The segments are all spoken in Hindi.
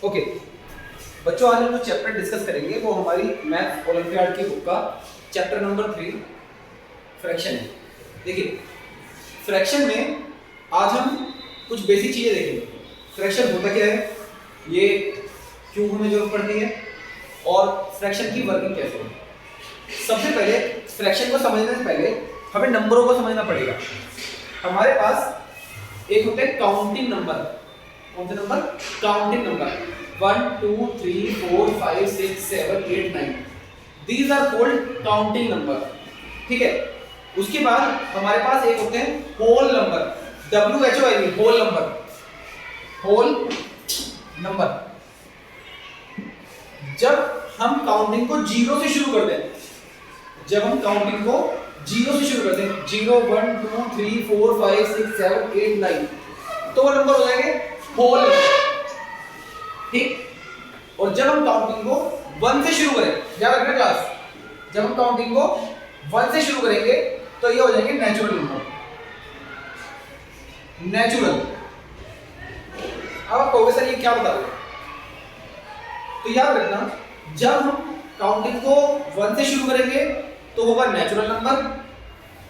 ओके बच्चों, आज हम जो चैप्टर डिस्कस करेंगे वो हमारी मैथ ओलंपियाड की बुक का चैप्टर नंबर 3 फ्रैक्शन है। देखिए फ्रैक्शन में आज हम कुछ बेसिक चीजें देखेंगे। फ्रैक्शन होता क्या है, ये क्यों हमें जरूरत पड़ती है और फ्रैक्शन की वर्किंग कैसे है। सबसे पहले फ्रैक्शन को समझने से पहले हमें नंबरों को समझना पड़ेगा। हमारे पास एक होते हैं काउंटिंग नंबर। कौन से number? Counting number 1 2 3 4 5 6 7 8 9। These are called counting number. ठीक है। उसके बाद हमारे पास एक होते हैं whole number, WHOL, whole number. Whole number जब हम काउंटिंग को जीरो से शुरू करते हैं, जब हम काउंटिंग को जीरो से शुरू करते हैं, 0 1 2 3 4 5 6 7 8 9, तो वो नंबर हो जाएंगे होल नंबर। ठीक। और जब हम काउंटिंग को 1 से शुरू करें, याद रखना क्लास, जब हम काउंटिंग को 1 से शुरू करेंगे तो ये हो जाएंगे नेचुरल नंबर। नेचुरल। अब आप कहोगे सर ये क्या बता रहे हो? तो याद रखना, जब हम काउंटिंग को 1 से शुरू करेंगे तो होगा नेचुरल नंबर।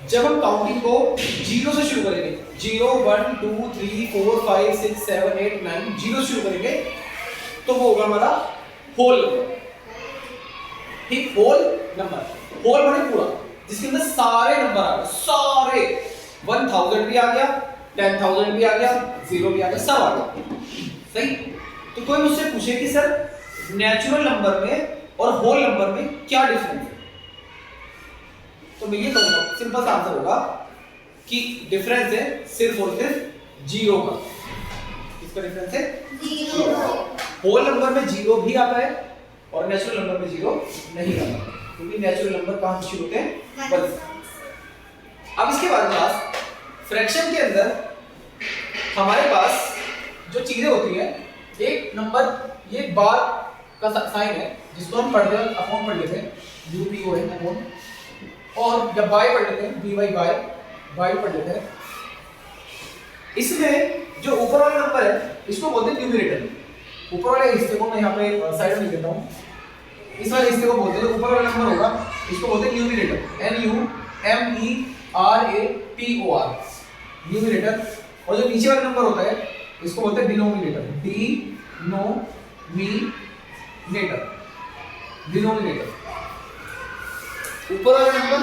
जब हम काउंटिंग को जीरो से शुरू करेंगे, 0 1 2 3 4 5 6 7 8 9, जीरो से शुरू करेंगे तो वो होगा हमारा होल नंबर। ठीक, होल नंबर। होल माने पूरा, जिसके अंदर सारे नंबर आ गए, सारे 1000 भी आ गया, 10000 भी आ गया, 0 भी आ गया, सब आ गया। सही। तो कोई मुझसे पूछे कि सर नेचुरल नंबर में और होल नंबर में क्या डिफरेंस है, तो मैं ये कहूंगा सिंपल सा आंसर होगा कि डिफरेंस है सिर्फ और सिर्फ जीरो का। किसका डिफरेंस है? जीरो का। होल नंबर में जीरो भी आता है और नेचुरल नंबर में जीरो नहीं आता, क्योंकि नेचुरल नंबर कहां से शुरू होते हैं? 1 से। अब इसके बाद क्लास फ्रैक्शन के अंदर हमारे पास जो चीजें होती हैं, एक नंबर ये बार का साइन है जिसको हम पढ़ते हैं, अपॉन पढ़ लेते हैं, UPON अपॉन, और जब बाय पढ़ लेते हैं BY बाय पढ़ लेते हैं। इसमें जो ऊपर वाला नंबर है इसको बोलते हैं न्यूमरेटर। ऊपर वाले हिस्से को मैं यहाँ पे साइड में लिख देता हूँ। इस वाले हिस्से को बोलते हैं, ऊपर वाला नंबर होगा इसको बोलते हैं न्यूमरेटर, NUMERATOR, न्यूमरेटर। और जो नीचे वाला नंबर होता है इसको बोलते हैं डिनोमिनेटर, डिनोमिनेटर। ऊपर वाला नंबर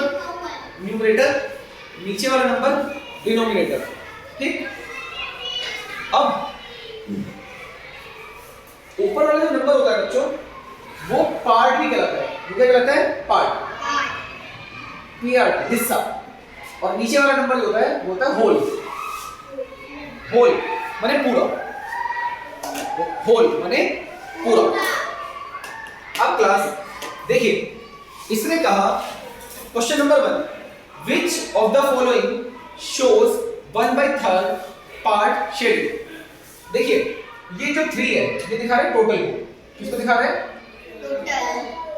न्यूमरेटर, नीचे वाला नंबर डिनोमिनेटर। ठीक। अब ऊपर वाला जो नंबर होता है बच्चों वो पार्ट भी कहलाता है। वो क्या कहलाता है? पार्ट, हिस्सा। और नीचे वाला नंबर जो होता है वो होता है होल। होल माने पूरा, होल माने पूरा। अब क्लास देखिए, इसने कहा question number 1, which of the following shows 1/3 part shaded. देखिए ये जो 3 है ये दिखा रहा है टोटल को। किसको दिखा रहा है?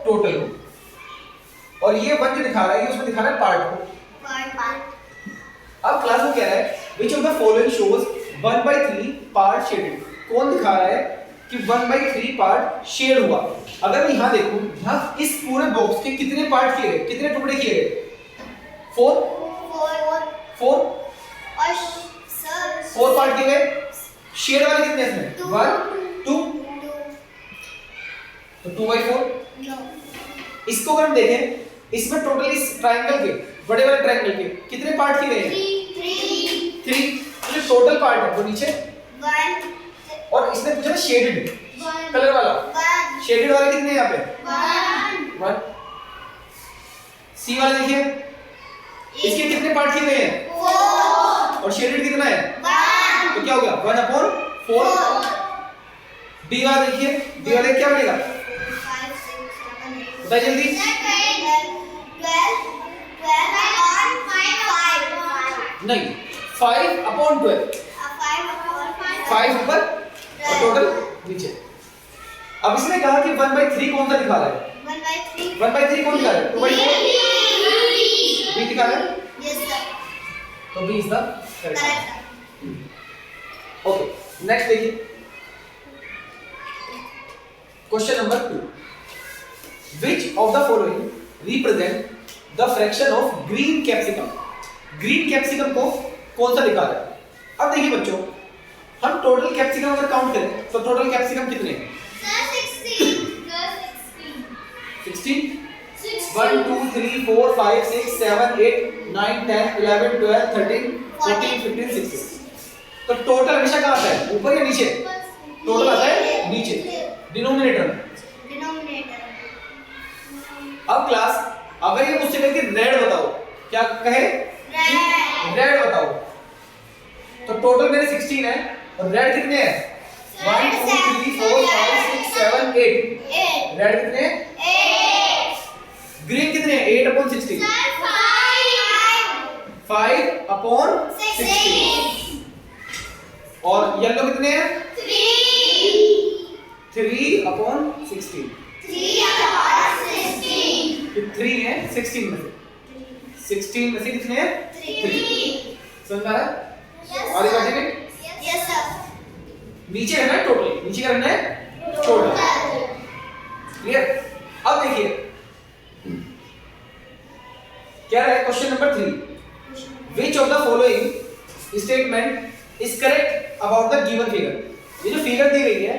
टोटल को। और ये 1 जो दिखा रहा है ये उसमें दिखा रहा है पार्ट को। अब क्लास में कह रहा है विच of the following shows 1/3 part shaded. कौन दिखा रहा है कि 1/3 पार्ट शेड हुआ? अगर मैं यहां देखूं, यहां इस पूरे बॉक्स के कितने पार्ट किए गए, कितने टुकड़े किए गए? 4 पार्ट किए गए। शेड वाले कितने इसमें? 1 2, तो 2/4। इसको अगर हम देखें, इसमें टोटल इस ट्रायंगल के, बड़े वाले ट्रायंगल के कितने पार्ट किए गए हैं? 3। तो जो टोटल पार्ट है वो नीचे 1। और इसने पूछा ना शेडेड कलर वाला, शेडेड वाले कितने यहाँ पे? 1। सी वाले देखिए, इसके कितने पार्ट किए गए हैं? 4। और शेडेड कितना है? 1। तो क्या हो गया? 1/4। डी वाला देखिए, डी वाले क्या बनेगा? 5 6 7 8 बताइए जल्दी। 12 नहीं, 5/12। 5 ऊपर और टोटल नीचे। अब इसने कहा कि 1/3 कौन सा दिखा रहा है? 1/3 कौन दिखा रहा है? 2/4 बी दिखा रहा है। Yes sir. तो B is the correct answer. Okay next देखिए, question number 2, which of the following represent the fraction of green capsicum. Green capsicum को कौन सा दिखा रहा है? अब देखिए बच्चों, हम टोटल कैप्सिकम अगर काउंट करें तो टोटल कैप्सिकम कितने हैं? 16। 1 2 3 4 5 6 7 8 9 10 11 12 13 14 15 16। तो टोटल हमेशा कहाँ आता है, ऊपर या नीचे? टोटल आता है नीचे, डिनोमिनेटर में। अब क्लास अगर ये मुझसे कहे कि रेड बताओ, क्या कहे? रेड बताओ, तो टोटल मेरे 16 है और रेड कितने हैं? 1 2 3 4 5 6 7 8। रेड कितने हैं? ग्रीन कितने हैं? 8 अपॉन 16। 5 अपॉन 16। और येलो कितने हैं? 3 अपॉन 16। 3 है 16 में से। 16 में से कितने हैं? 3। समझ आ रहा है? आगे बढ़ेंगे। नीचे रहना है टोटल, नीचे क्या रहना है? टोटल। क्लियर? अब देखिए क्या है question number 3, which of the following statement is correct about the given figure. ये जो फिगर दी गई है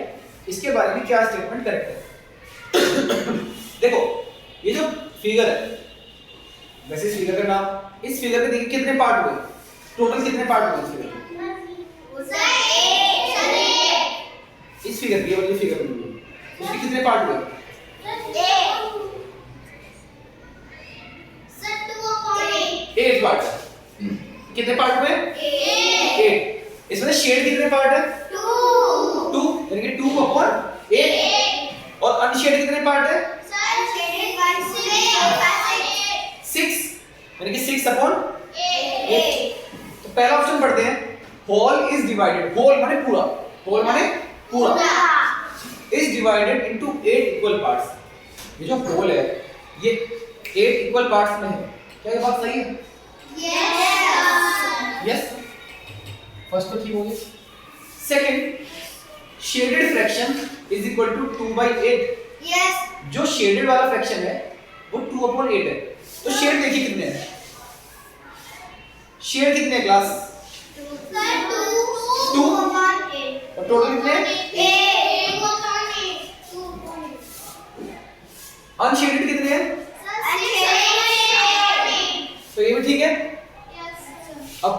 इसके बारे में क्या स्टेटमेंट करेक्ट है? देखो ये जो फिगर है, वैसे इस फिगर का नाम, इस फिगर के देखिए कितने पार्ट हुए, टोटल कितने पार्ट हुए इस फिगर के? इस फिगर की वाली फिगर में उसके कितने पार्ट हुए? 8 पार्ट। कितने पार्ट हुए? 8। इसमें शेड कितने पार्ट है? 2 यानी कि 2 अपॉन 8। और अनशेड कितने पार्ट है? 6 यानी कि 6 अपॉन 8। तो पहला ऑप्शन पढ़ते हैं, होल इज डिवाइडेड, होल माने पूरा, होल माने पूरा, is divided into 8 equal parts. ये जो होल है ये 8 इक्वल पार्ट्स में है। क्या ये बात सही है? यस, फर्स्ट तो ठीक हो गया। Second, shaded fraction is equal to 2/8। जो शेडेड वाला फ्रैक्शन है वो 2/8 है। तो शेड देखिए कितने हैं, शेड कितने हैं क्लास? 2 और टोटल कितने? अनशेडेड कितने हैं? तो ये भी ठीक है। अब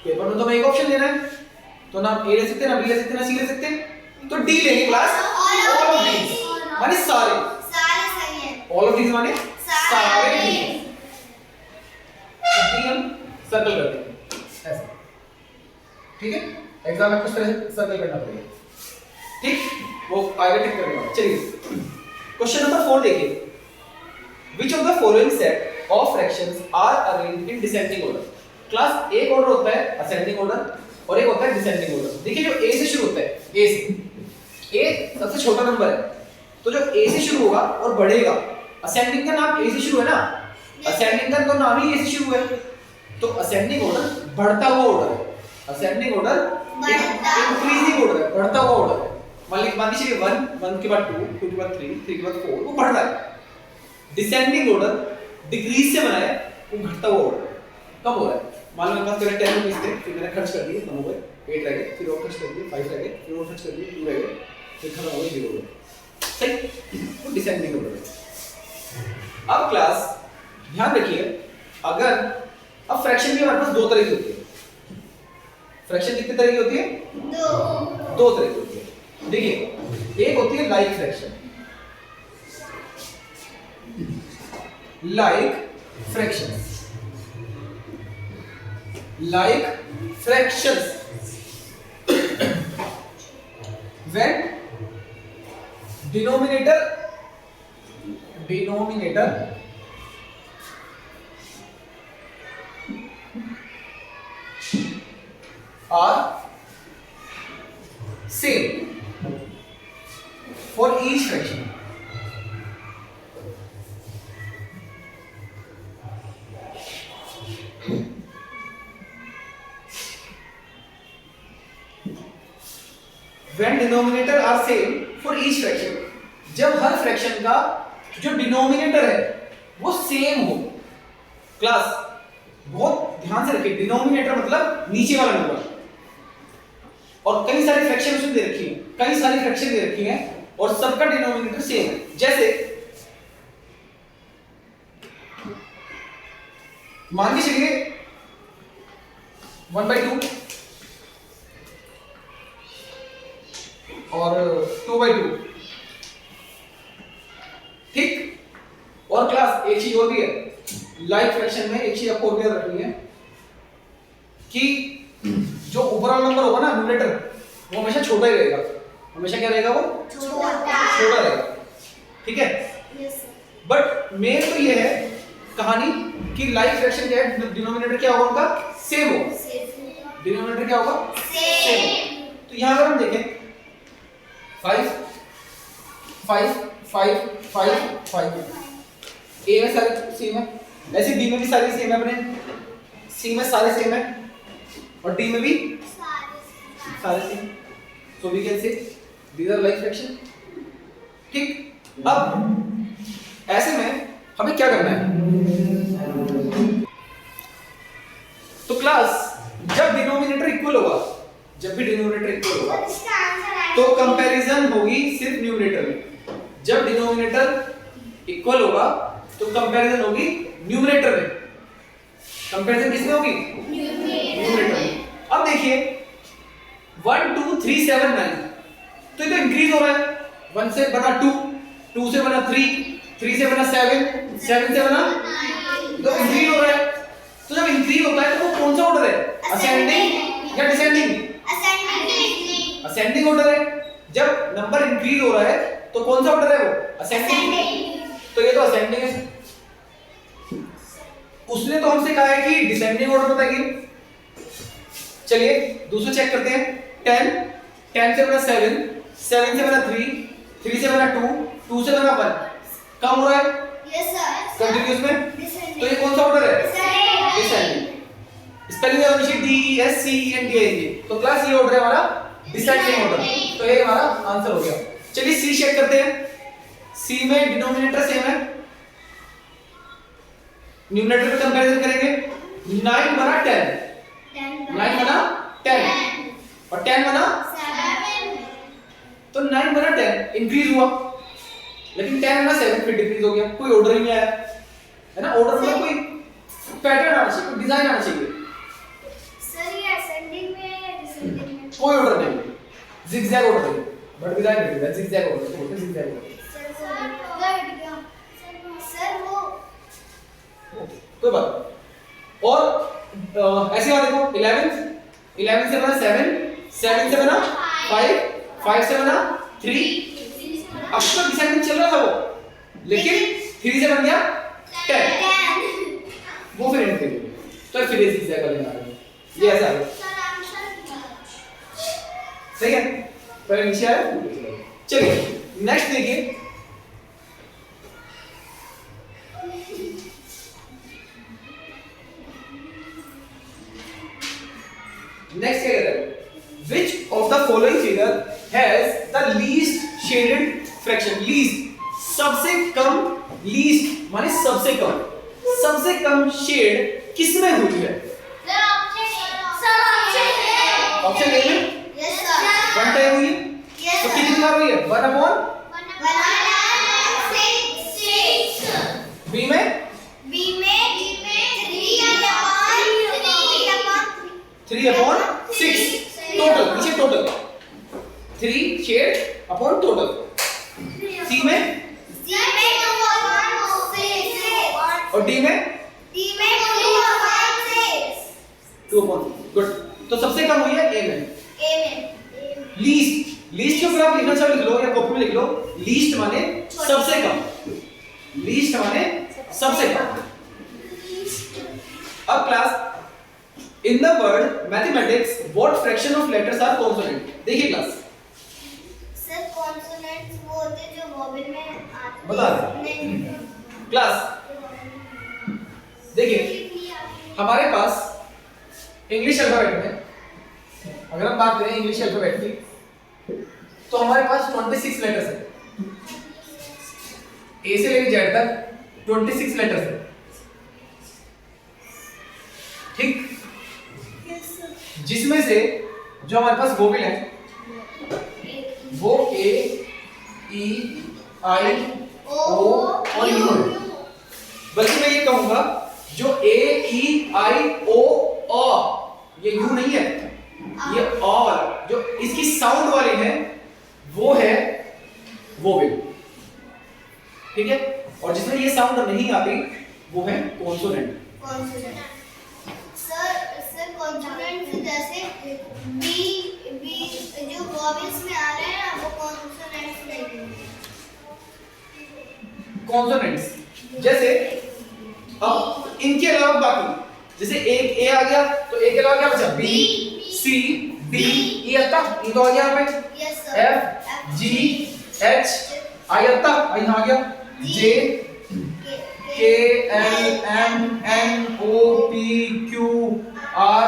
पेपर में तो मैं एक ऑप्शन लेना है, तो ना ए ले सकते हैं, ना बी ले सकते हैं, ना सी ले सकते हैं, तो डी लेंगे क्लास। ऑल ऑफ दीज माने सारे, ऑल ऑफ दीज माने सारे ठीक है। डी हम सर्कल करते हैं ऐसे, ठीक है? एग्जाम में कुछ तरह से सर्कल करना पड़ेगा, ठीक? वो आगे टिक करना। चलिए क्वेश्चन नंबर 4 देखिए, which of the following set of fractions are arranged in descending order। Class एक ऑर्डर होता है असेंडिंग ऑर्डर और एक होता है डिसेंडिंग ऑर्डर। देखिए जो ए से शुरू होता है, ए से, ए सबसे छोटा नंबर है, तो जो ए से शुरू होगा और बढ़ेगा, असेंडिंग का नाम ए से शुरू है ना, असेंडिंग का तो नाम ही ए से शुरू है, तो असेंडिंग ऑर्डर बढ़ता हुआ ऑर्डर है। असेंडिंग ऑर्डर इंक्रीजिंग ऑर्डर है, बढ़ता हुआ ऑर्डर है। मान लीजिए 1 के बाद 2 के बाद 3 के बाद 4, वो बढ़ रहा है। डिसेंडिंग ऑर्डर डिक्रीज से बना है, वो घटता हुआ ऑर्डर कब हो रहा है? मान लो मेरे पास पहले 10 रुपीस थे, फिर मैंने खर्च कर दिए, कम हो गए, 8 रह गए, फिर और खर्च कर दिए, 5 रह गए, फिर और खर्च कर दिए, 2 रह गए, फिर खत्म हो गए, 0 हो गए। सही? वो डिसेंडिंग ऑर्डर है। अब क्लास ध्यान रखिए, अगर अब फ्रैक्शन भी हमारे पास दो तरह की होती है। फ्रैक्शन कितने तरह की होती है? दो तरह की होती है। देखिए एक होती है like fraction, like fractions, when denominator are same for each fraction। when denominator are same for each fraction, जब हर फ्रैक्शन का जो डिनोमिनेटर है वो सेम हो। क्लास बहुत ध्यान से रखिए, डिनोमिनेटर मतलब नीचे वाला नंबर। और कई सारे फ्रैक्शन उसमें दे रखी हैं, कई सारी फ्रैक्शन दे रखी हैं और सबका डिनोमिनेटर सेम है। जैसे मान के चलिए 1/2 और 2/2, ठीक। और क्लास एक चीज और भी है, लाइक फ्रैक्शन में एक चीज आपको और याद रखनी है कि जो ऊपर वाला नंबर होगा ना न्यूमरेटर, वो हमेशा छोटा ही रहेगा। हमेशा क्या रहेगा? वो छोटा रहेगा, ठीक है। Yes, sir. बट मेन तो ये है कहानी कि लाइक फ्रैक्शन क्या है, डिनोमिनेटर क्या होगा उनका? सेम होगा। Same. डिनोमिनेटर क्या होगा? Same. तो यहां अगर हम देखें 5 5 5 5 5, ए में सारे सेम है, ऐसे बी में भी सारे सेम है, अपने सी में सारे सेम है और डी में भी सारे same. So we can say these are like fraction, ठीक। अब ऐसे में हमें क्या करना है? तो क्लास जब डिनोमिनेटर इक्वल होगा, जब भी डिनोमिनेटर इक्वल होगा इसका आंसर है तो कंपैरिजन होगी सिर्फ न्यूमरेटर में। जब डिनोमिनेटर इक्वल होगा तो कंपैरिजन होगी न्यूमरेटर में। कंपैरिजन किसमें होगी? न्यूमरेटर में। अब देखिए 1 2 3 7 9, तो ये तो इंक्रीज हो रहा है। 1 से बना 2, 2 से बना 3, 3 से बना 7, 7 से बना, तो इंक्रीज हो रहा है। तो जब इंक्रीज होता है तो वो कौन सा ऑर्डर है? असेंडिंग या डिसेंडिंग? असेंडिंग. असेंडिंग ऑर्डर है। जब नंबर इंक्रीज हो रहा है तो कौन सा ऑर्डर है? वो असेंडिंग। तो ये तो असेंडिंग है। उसने तो हमसे कहा है कि डिसेंडिंग ऑर्डर बताइए। चलिए दूसरा चेक करते हैं। 10, 10 से बना 7, 7 से बना 3, 3 से बना 2, 2 से बना 1, कम हो रहा है Yes, sir. कंटिन्यूअस में। Descending. तो ये कौन सा ऑर्डर है? Descending. डिसेंडिंग। स्पेलिंग है नीचे D E S C E N D I N G। तो क्लास ये ऑर्डर है हमारा डिसेंडिंग ऑर्डर। तो ये हमारा आंसर हो गया। चलिए सी चेक करते हैं। सी में डिनोमिनेटर सेम है, न्यूमरेटर पे कंपैरिजन करेंगे। 9 बना 10, 9 बना 10 और 10 बना, तो 9 बना 10 इंक्रीज हुआ, लेकिन 10 बना 7 फिर डिक्रीज हो गया। कोई ऑर्डर ही नहीं आया, है ना। ऑर्डर में कोई पैटर्न आना चाहिए, कोई डिजाइन आना चाहिए। Sir, ये ascending में है, descending में? कोई ऑर्डर नहीं, zigzag ऑर्डर नहीं, बट डिजाइन नहीं है, zigzag ऑर्डर बोलते हैं, zigzag ऑर्डर। Sir, वो कोई बात नहीं। और ऐसे बात देखो 11 से बना 7, 7 से बना 5, 5 से बना 3। अब तो डिसेंडिंग चल रहा था वो, लेकिन 3 से बन गया 10, वो फिर इंक्रीज हो गया। तो फिर ये zigzag वाले आ गए, ये ऐसा है। सही है, पहले नीचे आया। चलिए नेक्स्ट देखिए। नेक्स्ट क्या कहता है? Which of the following figure has the least shaded fraction? Least सबसे कम, least माने सबसे कम, सबसे कम शेड किसमें हुई है? ऑप्शन ए में Yes, sir. 1 टाइम हुई है। Yes, तो sir. कितनी बार हुई है? 1/, बी में 3/6 टोटल, नीचे टोटल 3 शेड अपॉन टोटल। सी में और डी में 2/6। गुड। तो सबसे कम हुई है ए में। लीस्ट, लीस्ट के ऊपर आप लिखना चाहो लिख लो या कॉपी में लिख लो। लीस्ट माने सबसे कम, लीस्ट माने सबसे कम। अब class in the word mathematics what fraction of letters are consonant? देखिए क्लास सर कॉन्सोनेंट्स वो होते हैं जो वॉवेल में आते बता रहे क्लास। देखिए हमारे पास इंग्लिश अल्फाबेट में अगर हम बात करें इंग्लिश अल्फाबेट की, तो हमारे पास 26 लेटर्स हैं। ए से लेके जेड तक 26 लेटर्स है, ठीक। जिसमें से जो हमारे पास वोवेल है वो ए ई आई ओ और यू है। बल्कि मैं ये कहूंगा जो ए ई आई ओ ये यू नहीं है, ये अ वाला जो इसकी साउंड वाली है वो है वोवेल, ठीक है। और जिसमें ये साउंड नहीं आती वो है कॉन्सोनेंट। सर कॉन्सोनेंट जैसे बी बी जो वॉवेल्स में आ रहे हैं वो कॉन्सोनेंट्स नहीं है। कॉन्सोनेंट्स जैसे अब इनके अलावा बाकी जैसे एक ए आ गया तो ए के अलावा क्या बचा बी सी डी ई आता, ई तो आ गया यहाँ पे, yes sir. F G H I आता, आई यहाँ आ गया, J K L M N O P Q R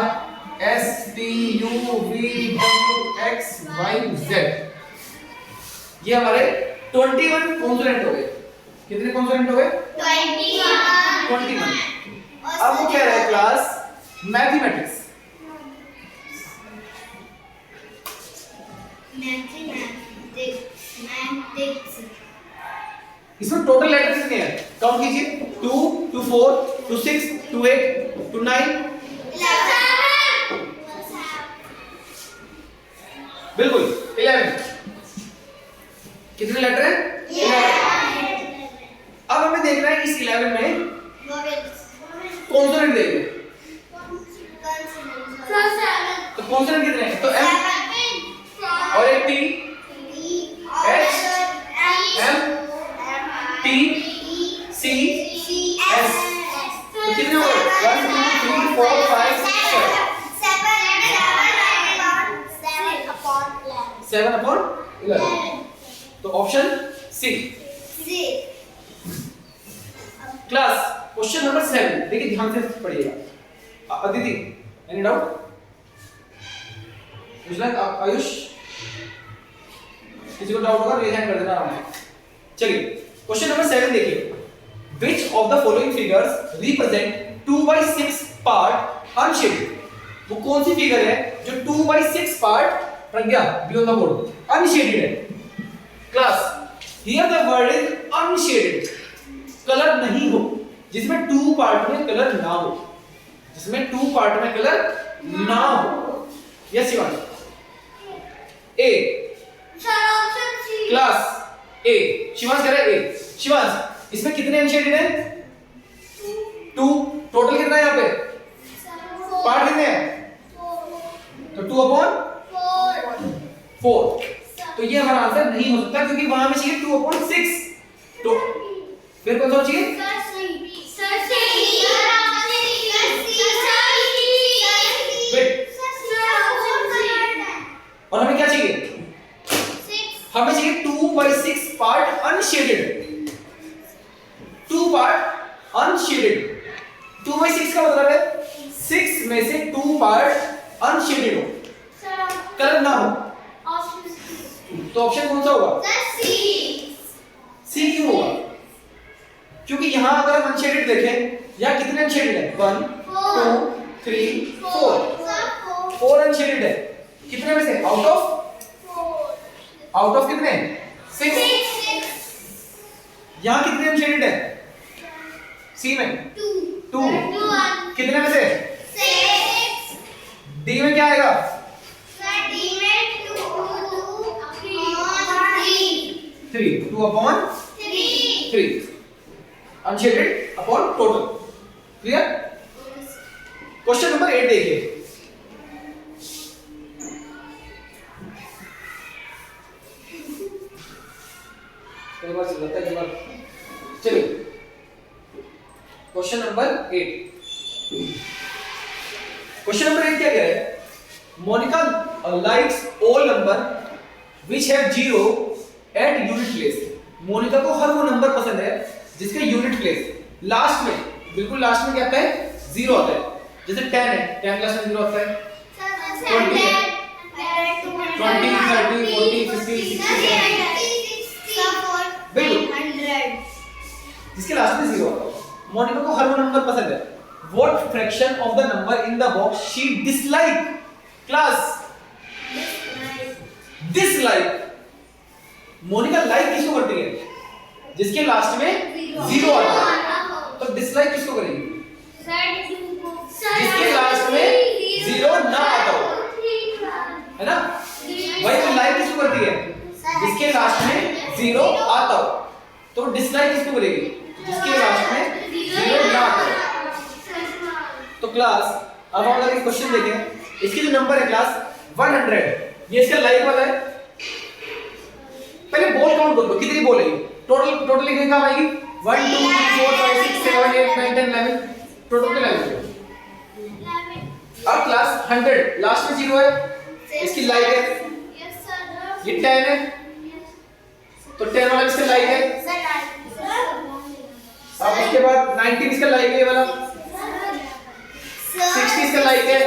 S T U V W X Y Z. ये हमारे 21 कॉन्सोनेंट हो गए। कितने कॉन्सोनेंट हो गए? 21। अब वो क्या है क्लास मैथमेटिक्स। इसमें टोटल लेटर्स कितने हैं काउंट कीजिए, 2 2 4 2 6 2 8 2 9 बिल्कुल 11। कितने लेटर हैं? 11। अब हमें देखना है इस 11 में कॉन्सोनेंट देखिए, तो कॉन्सोनेंट कितने हैं? तो एम और एक T H M T C S, तो कितने हो गए? 1 2 3 4 5 6 7 अपॉन 11। तो option C. Class question number 7 देखिए ध्यान से पढ़िएगा। Aditi any doubt? आयुष किसी को डाउट होगा रेज हैंड कर देना आराम से। चलिए क्वेश्चन नंबर 7 देखिए, which of the following figures represent 2/6 part unshaded? वो कौन सी फिगर है जो 2/6 पार्ट रख गया बियॉन्ड द बोर्ड अनशेडेड है? Class here the word is unshielded, colour नहीं हो, जिसमें 2 पार्ट में कलर ना हो, जिसमें 2 पार्ट में कलर ना हो। यस शिवांश ए क्लास ए, शिवांश कह रहा है ए। शिवांश इसमें कितने अनशेडेड हैं? 2। टोटल कितना है यहाँ पे? पार्ट कितने हैं? तो 2 अपॉन 4। तो ये हमारा आंसर नहीं हो सकता क्योंकि वहां में चाहिए 2 अपॉन 6। तो फिर कौन सा चाहिए? और हमें क्या चाहिए? हमें चाहिए 2/6 पार्ट अनशेडेड। 2 part unshielded. 2/6 का मतलब है 6 में से 2 पार्ट अनशेडेड हो, कलर ना हो। तो ऑप्शन कौन सा होगा? सी क्यों होगा? क्योंकि यहां अगर हम अनशेडेड देखें, यहां कितने अनशेडेड है? 1 2 3 4 4 अनशेडेड है। कितने में से? आउट ऑफ कितने? 6। यहां कितने अनशेडेड है? सी में 2। कितने में से? 6। डी में क्या आएगा? डी में 3 2 upon 3 unshielded upon total. Clear? Question number 8 देखिए, कई बार चल जाता है कई बार। चलिए क्वेश्चन नंबर 8। क्वेश्चन नंबर 8 क्या कह रहा है? Monika likes all number which have 0 at unit place. Monika को हर वो नंबर पसंद है जिसके यूनिट प्लेस लास्ट में, बिल्कुल लास्ट में क्या आता है? 0 आता है। जैसे 10 है, 10 क्लास में 0 आता है। 20 है, 20 30 40 50 60 बिल्कुल जिसके लास्ट में 0 आता होगा। मोनिका को हर वो नंबर पसंद है। What fraction of the number in the box she dislike? Class dislike. Monika like किसको करती है? जिसके लास्ट में 0 आता है। तो डिसलाइक किसको करेगी? जिसके लास्ट में 0 ना आता हो, है ना? वही तो लाइक किसको करती है? जिसके लास्ट में 0 आता हो। तो डिसलाइक किसको करेगी? जिसके लास्ट में 0 ना आता हो। तो क्लास अब हम अगर क्वेश्चन देखें, इसकी जो नंबर है क्लास 100, ये इसका लाइक वाला है। पहले बॉल काउंट करो, कितनी बॉल है? टोटल कितनी काम आएगी? 1 2 3 4 5 6 7 8 9 10 11, टोटल कितने लाइक? अब क्लास 100 लास्ट में 0 है, इसकी लाइक है। ये 10 है, तो 10 वाला इसका लाइक है। अब इसके बाद 19 इसका लाइक है, ये वाला 60 इसका लाइक है,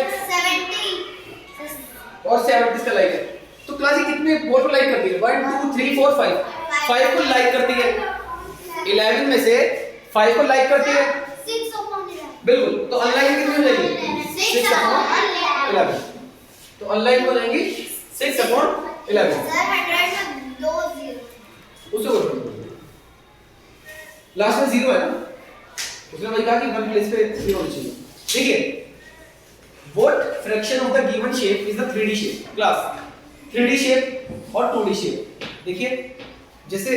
और 70 इसका लाइक है। तो क्लास ये कितने बॉल को लाइक करती है? 1 2 3 4 5 को लाइक करती है। 11 में से 5 को लाइक करती है, बिल्कुल। तो अनलाइक कितनी हो जाएगी? 6/11। तो अनलाइक हो जाएंगी 6/11। उसको करो, लास्ट में 0 है ना, उसने वही कहा कि 1 प्लेस पे 0 होना चाहिए। देखिए what fraction of the given shape is the 3D shape? Class 3D shape और 2D शेप। देखिए जैसे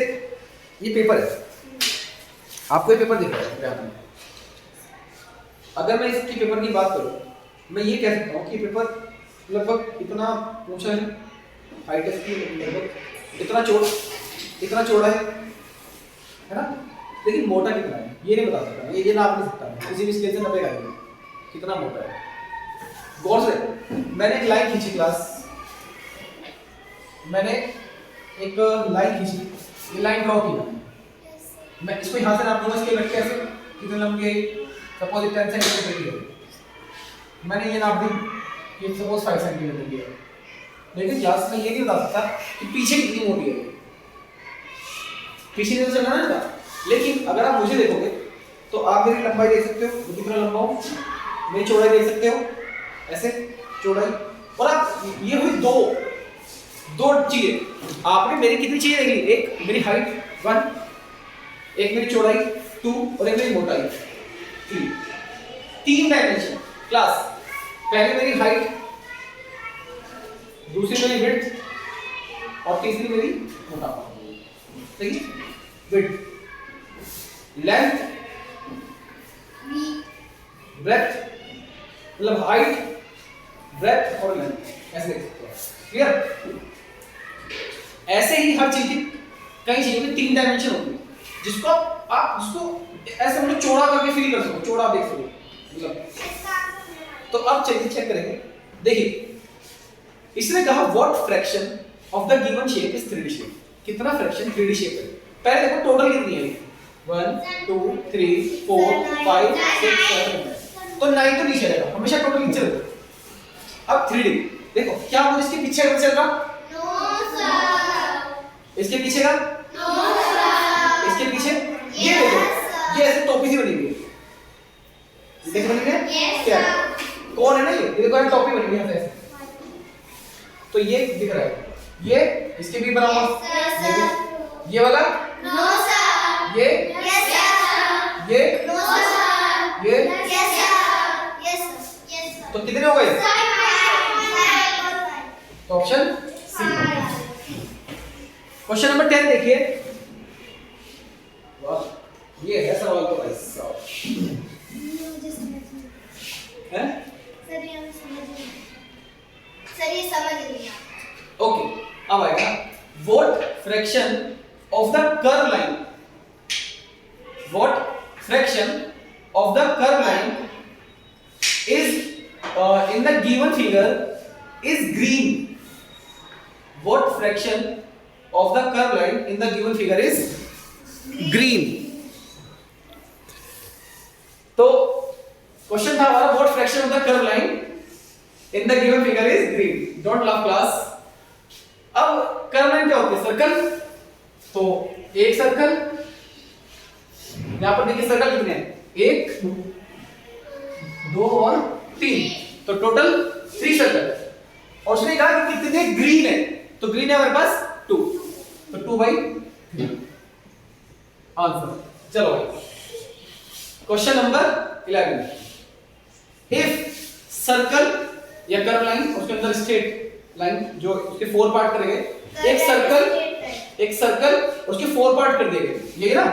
ये पेपर है, आपको ये पेपर दिख रहा है। अगर मैं इसकी पेपर की बात करूं, मैं ये कह सकता हूं कि पेपर लगभग इतना ऊंचा है, हाइट इसकी लगभग इतना चौड़ा है ना? लेकिन मोटा कितना है ये नहीं बता सकता, ये नाप नहीं सकता किसी भी स्केल से नापेगा नहीं कितना मोटा है। गौर से मैंने एक लाइन खींची क्लास, मैंने एक लाइन खींची, ये लाइन ड्रॉ की। मैं इसको यहाँ से नाप लूँगा, इसके लटके ऐसे कितने लंबे, सपोज 10 सेंटीमीटर की है, मैंने ये नाप दी कि सपोज 5 सेंटीमीटर की है। लेकिन क्लास में ये नहीं बता सकता कि पीछे कितनी मोटी है, पीछे नहीं तो चलना ना इसका। लेकिन अगर आप मुझे देखोगे तो आप मेरी लंबाई देख सकते हो, मैं कितना लंबा हूँ, मेरी चौड़ाई देख सकते हो, ऐसे चौड़ाई। और आप ये हुई दो चीजें, आपने मेरी कितनी चीजें देख ली? एक मेरी हाइट 1, एक मेरी चौड़ाई 2 और एक मेरी मोटाई 3। 3 डायमेंशन क्लास। पहले मेरी हाइट, दूसरी मेरी विड्थ और तीसरी मेरी मोटापा। ठीक है, विड्थ, लेंथ, ब्रेथ, मतलब हाइट, ब्रेथ और लेंथ, ऐसे देख सकते हो। क्लियर? ऐसे ही हर चीज की, कई चीजों की 3 डायमेंशन होती है, जिसको आप उसको ऐसे मतलब चौड़ा करके फील कर सको, चौड़ा देख सको मतलब। तो अब चलिए चेक करेंगे। देखिए इसने कहा what fraction of the given shape is 3D shape. कितना फ्रैक्शन 3D शेप है? पहले देखो टोटल कितनी है, 1 2 3 4 5 6 7 तो 9 तो नीचे रहेगा, हमेशा टोटल नीचे रहेगा। अब 3D देखो, क्या वो इसके पीछे का चल रहा? No sir. इसके पीछे का? No sir. इसके पीछे? ये देखो, ये ऐसे टोपी सी बनी हुई है, देख बनी है क्या? कौन है ना ये देखो, टोपी बनी हुई है ऐसे। तो ये दिख रहा है, ये इसके भी बना हुआ, ये वाला नो सर, ये यस सर, ये नो सर, ये यस सर, यस सर। तो कितने हो गए? तो ऑप्शन सी। क्वेश्चन नंबर 10 देखिए। वाह, ये है सवाल तो भाई साहब है सर ये समझ लिया। ओके, अब आएगा what fraction of the curve line, what fraction of the curve line is in the given figure is green. What fraction of the curve line in the given figure is green? तो क्वेश्चन था हमारा what fraction of the curve line in the given figure is green. Don't laugh class. अब कर्व लाइन क्या होती है? सर्कल। तो एक सर्कल यहाँ पर देखिए सर्कल कितने हैं, 1 2 और 3, तो टोटल 3 सर्कल। और उसने कहा कि कितने ग्रीन है, तो ग्रीन है हमारे पास 2, तो 2/3 आंसर। चलो क्वेश्चन नंबर 11, इफ सर्कल या कर्व लाइन, उसके अंदर स्ट्रेट लाइन जो उसके 4 पार्ट करेंगे, एक सर्कल उसके 4 पार्ट कर देंगे, ये ना,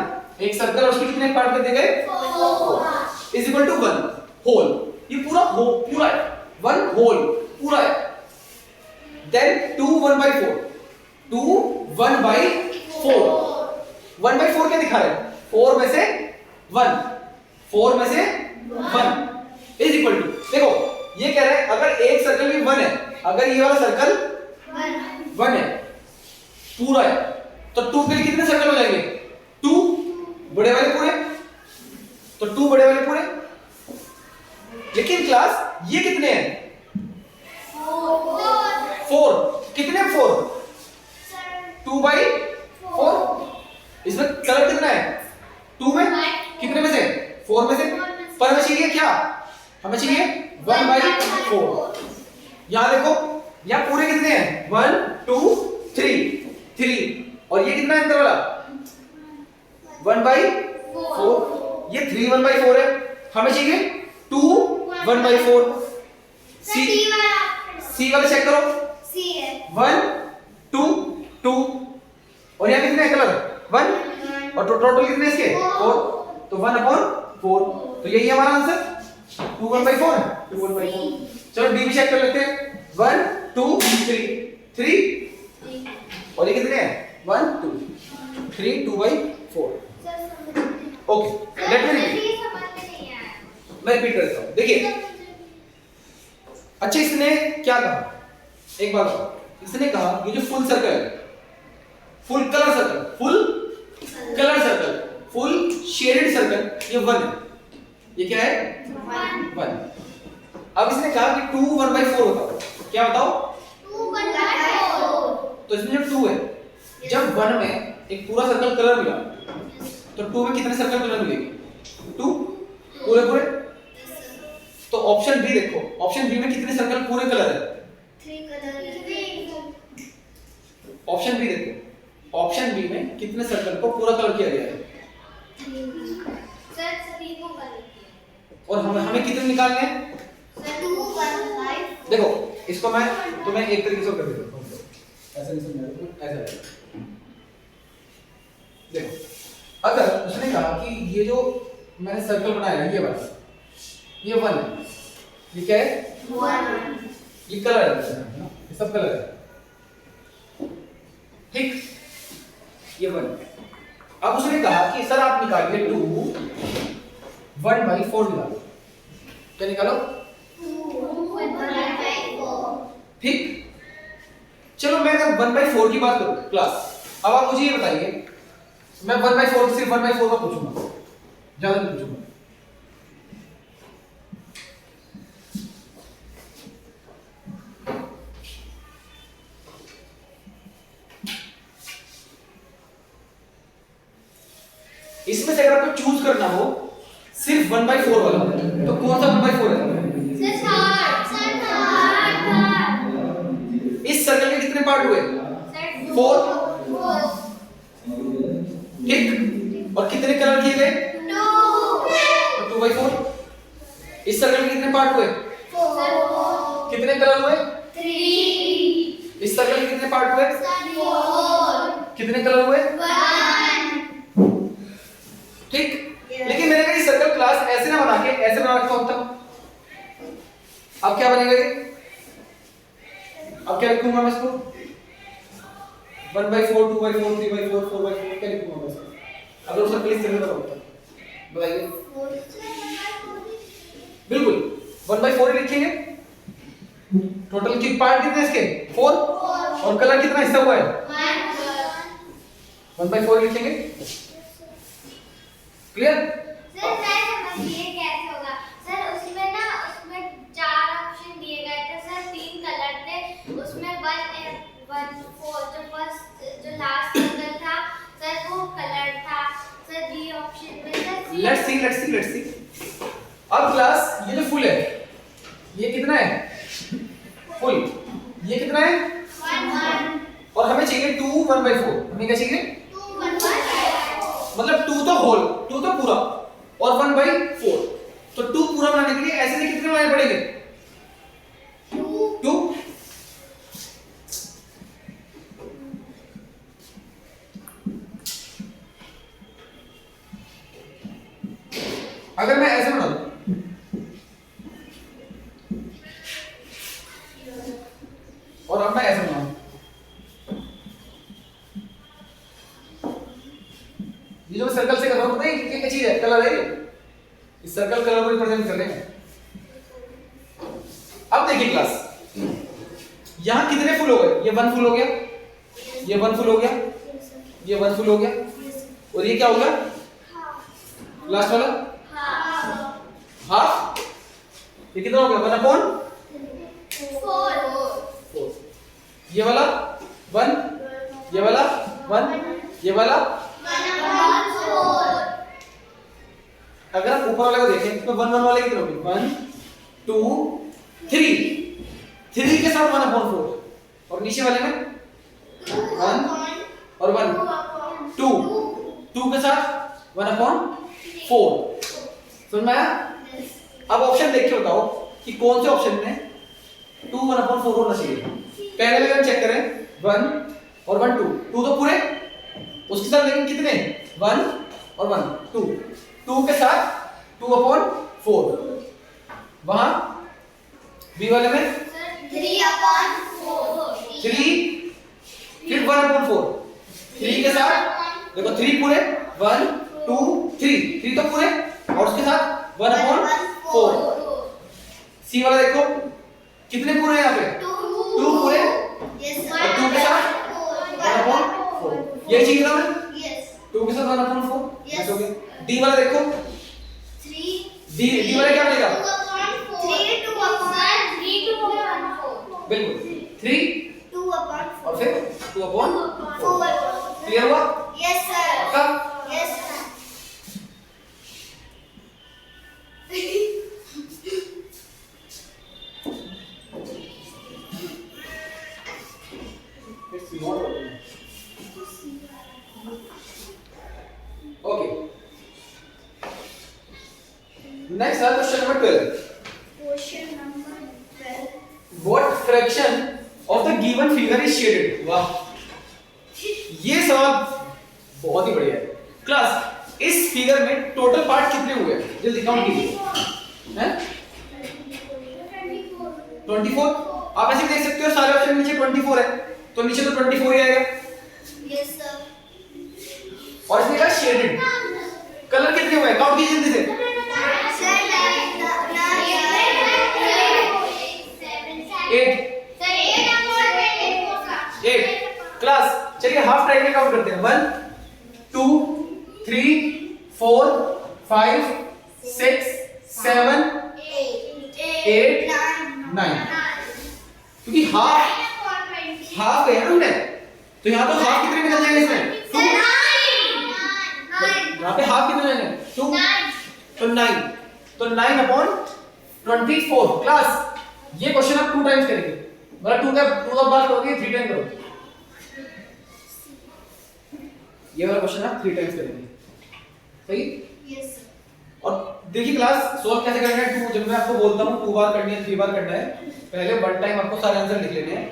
एक सर्कल और उसके कितने पार्ट कर देंगे, 4 इज इक्वल टू 1 होल, ये पूरा है 1 होल पूरा है। देन 2 1/4, 2 1/4, 1/4 क्या दिखा रहे हैं, 4 में से 1, 4 में से 1 इज इक्वल टू, देखो ये कह रहा है अगर एक सर्कल भी 1 है, अगर ये वाला सर्कल 1 है पूरा है, तो 2 के लिए कितने सर्कल हो जाएंगे, 2 बड़े वाले पूरे, तो 2 बड़े वाले पूरे। लेकिन क्लास ये कितने हैं, 4, कितने 4, 2/4, इसमें कलर कितना है, 2 में कितने में से, 4 में से, पर हमें चाहिए क्या, हमें चाहिए 1/4। यहां देखो यहां पूरे कितने हैं, 1 2 3, और ये कितना है अंदर वाला 1/4, ये 3 1/4 है, हमें चाहिए 2 1/4। सी वाला चेक करो, सी है 1 2 2, और यहाँ कितने हैं कलर 1, और टोटल कितने इसके 4, तो 1/4, तो यही है हमारा आंसर, 2 1/4 है, 2 1/4। चलो डी भी चेक कर लेते हैं, 1 2 3, और ये कितने हैं 1 2 3, 2/4। ओके लेट मी रिपीट, मैं रिपीट करता हूं, देखिए अच्छा इसने क्या कहा, एक बार इसने कहा ये जो फुल सर्कल है, full colour circle, full shaded circle, ये 1 है, ये क्या है 1। अब इसने कहा कि 2 1/4 बताओ, क्या बताओ 2 1/4, तो इसमें जो 2 है, जब 1 में एक पूरा सर्कल कलर मिला, तो 2 में कितने सर्कल कलर मिलेंगे, 2 पूरे। तो ऑप्शन बी देखो, ऑप्शन बी में कितने सर्कल पूरे कलर है, 3 कलर, ऑप्शन बी देखो, ऑप्शन बी में कितने सर्कल को पूरा कलर किया गया है, सर सभी को कलर किया, और हमें कितने निकालने हैं, सर 2 1/5। देखो इसको मैं तुम्हें एक तरीके से कर देता हूं, ऐसा नहीं समझा, ऐसा देखो अगर उसने कहा कि ये जो मैंने सर्कल बनाया है, ये वाला, ये 1 है, ये क्या है 1, ये कलर है, ये सब कलर है, ठीक, ये 1। अब उसने कहा कि सर आप निकालिए 2 1/4 निकालो, क्या निकालो 2 1/4। ठीक। चलो मैं अगर 1/4 की बात करूं क्लास, अब आप मुझे ये बताइए, मैं 1/4 सिर्फ 1/4 का पूछूंगा, ज्यादा नहीं पूछूंगा। इसमें से अगर आपको चूज करना हो सिर्फ 1/4 वाला, तो कौन सा 1/4 है, सर इस सर्कल के कितने पार्ट हुए, 4, ठीक, और कितने कलर किए गए, 2, 2/4। इस सर्कल के कितने पार्ट हुए, 4, कितने कलर हुए, 3, इस सर्कल के कितने पार्ट हुए, 4, कितने कलर हुए, 1। ठीक। लेकिन मैंने कहा ये सर्कल क्लास ऐसे ना बना के ऐसे बना रखा होता, अब क्या बनेगा ये, अब क्या लिखूंगा मैं इसको, 1/4 2/4 3/4 4/4, क्या लिखूंगा मैं इसको, अगर उस सर्कल इस तरह का होता, बताइए, बिल्कुल 1/4 ही लिखेंगे। टोटल कितने पार्ट कितने इसके, 4, और कलर कितना हिस्सा हुआ है, 1/4 लिखेंगे, क्लियर। सर मैं समझिए कैसे होगा, सर उसमें ना, उसमें 4 ऑप्शन दिए गए थे सर, 3 कलर थे, उसमें 1/4 जो फर्स्ट जो लास्ट सर्कल था सर वो कलर था सर, बी ऑप्शन में सर लेट्स सी। अब क्लास ये जो फुल है ये कितना है फुल, ये कितना है 1 और हमें चाहिए 2 1/4। हमें क्या चाहिए 2 1 मतलब 2 तो होल, 2 तो पूरा और 1/4। तो 2 पूरा बनाने के लिए ऐसे से कितने बनाने पड़ेंगे 2। अगर मैं ऐसे बना दूं और अब मैं ऐसे बनाऊं, ये जो मैं सर्कल से कर रहा हूं पता है ये क्या चीज है, कलर है ये, इस सर्कल कलर को रिप्रेजेंट कर रहे हैं। अब देखिए क्लास यहां कितने फुल हो गए, ये 1 फुल हो गया, ये 1 फुल हो गया, ये 1 फुल हो गया और ये क्या हो गया लास्ट वाला हाफ। ये कितना हो गया 1/4। ये वाला 1, ये वाला 1, ये वाला। अगर आप ऊपर वाले को देखें तो 1 1 वाले कितने होंगे 1 2 3, 3 के साथ 1/4 और नीचे वाले में 1 और 1 2, 2 के साथ 1/4। समझ में आया? अब ऑप्शन देख के बताओ कि कौन से ऑप्शन में 2 1/4 होना चाहिए। पहले में हम चेक करें 1 और 1 2, 2 तो पूरे, उसके साथ लेकिन कितने 1 और 1 2, 2 के साथ 2/4। वहां बी वाले में 3 फिर 1/4, 3 के साथ देखो 3 पूरे 1 2 3 तो पूरे और उसके साथ 1/4। सी वाला देखो कितने पूरे हैं यहाँ पे 2 पूरे और 2 के साथ 1/4। ये चीज ना 2 के साथ 1/4 Yes. हो गया। डी वाला देखो डी वाला क्या बनेगा 3 बिल्कुल 3 और फिर 2/4। क्लियर हुआ पक्का? It's not working. Okay. Next है question number 12. What fraction of the given figure is shaded? वाह, ये सवाल बहुत ही बढ़िया है। क्लास इस फिगर में टोटल पार्ट कितने हुए हैं जल्दी काउंट कीजिए हैं 24। आप ऐसे देख सकते हो सारे ऑप्शन नीचे 24 है तो नीचे तो 24 ही आएगा और इसमें क्या शेडेड कलर कितने हुए काउंट कीजिए जल्दी से 8 क्लास चलिए हाफ ट्रायंगल काउंट करते हैं 1 2 3 4 5 6 7 8 9 क्योंकि हाफ है हमने तो यहाँ तो हाफ कितने निकल जाएंगे इसमें 2 यहाँ पे हाफ कितने जाएंगे 2 तो 9 तो 9/24 क्लास ये क्वेश्चन आप 2 टाइम्स करेंगे मतलब 2 का बात करोगे 3 टाइम करोगे ये वाला क्वेश्चन आप 3 टाइम्स करेंगे सही और देखिए क्लास सॉल्व कैसे करना है 2 जब मैं आपको बोलता हूँ 2 बार करनी है 3 बार करना है पहले 1 टाइम आपको सारे आंसर लिख लेने हैं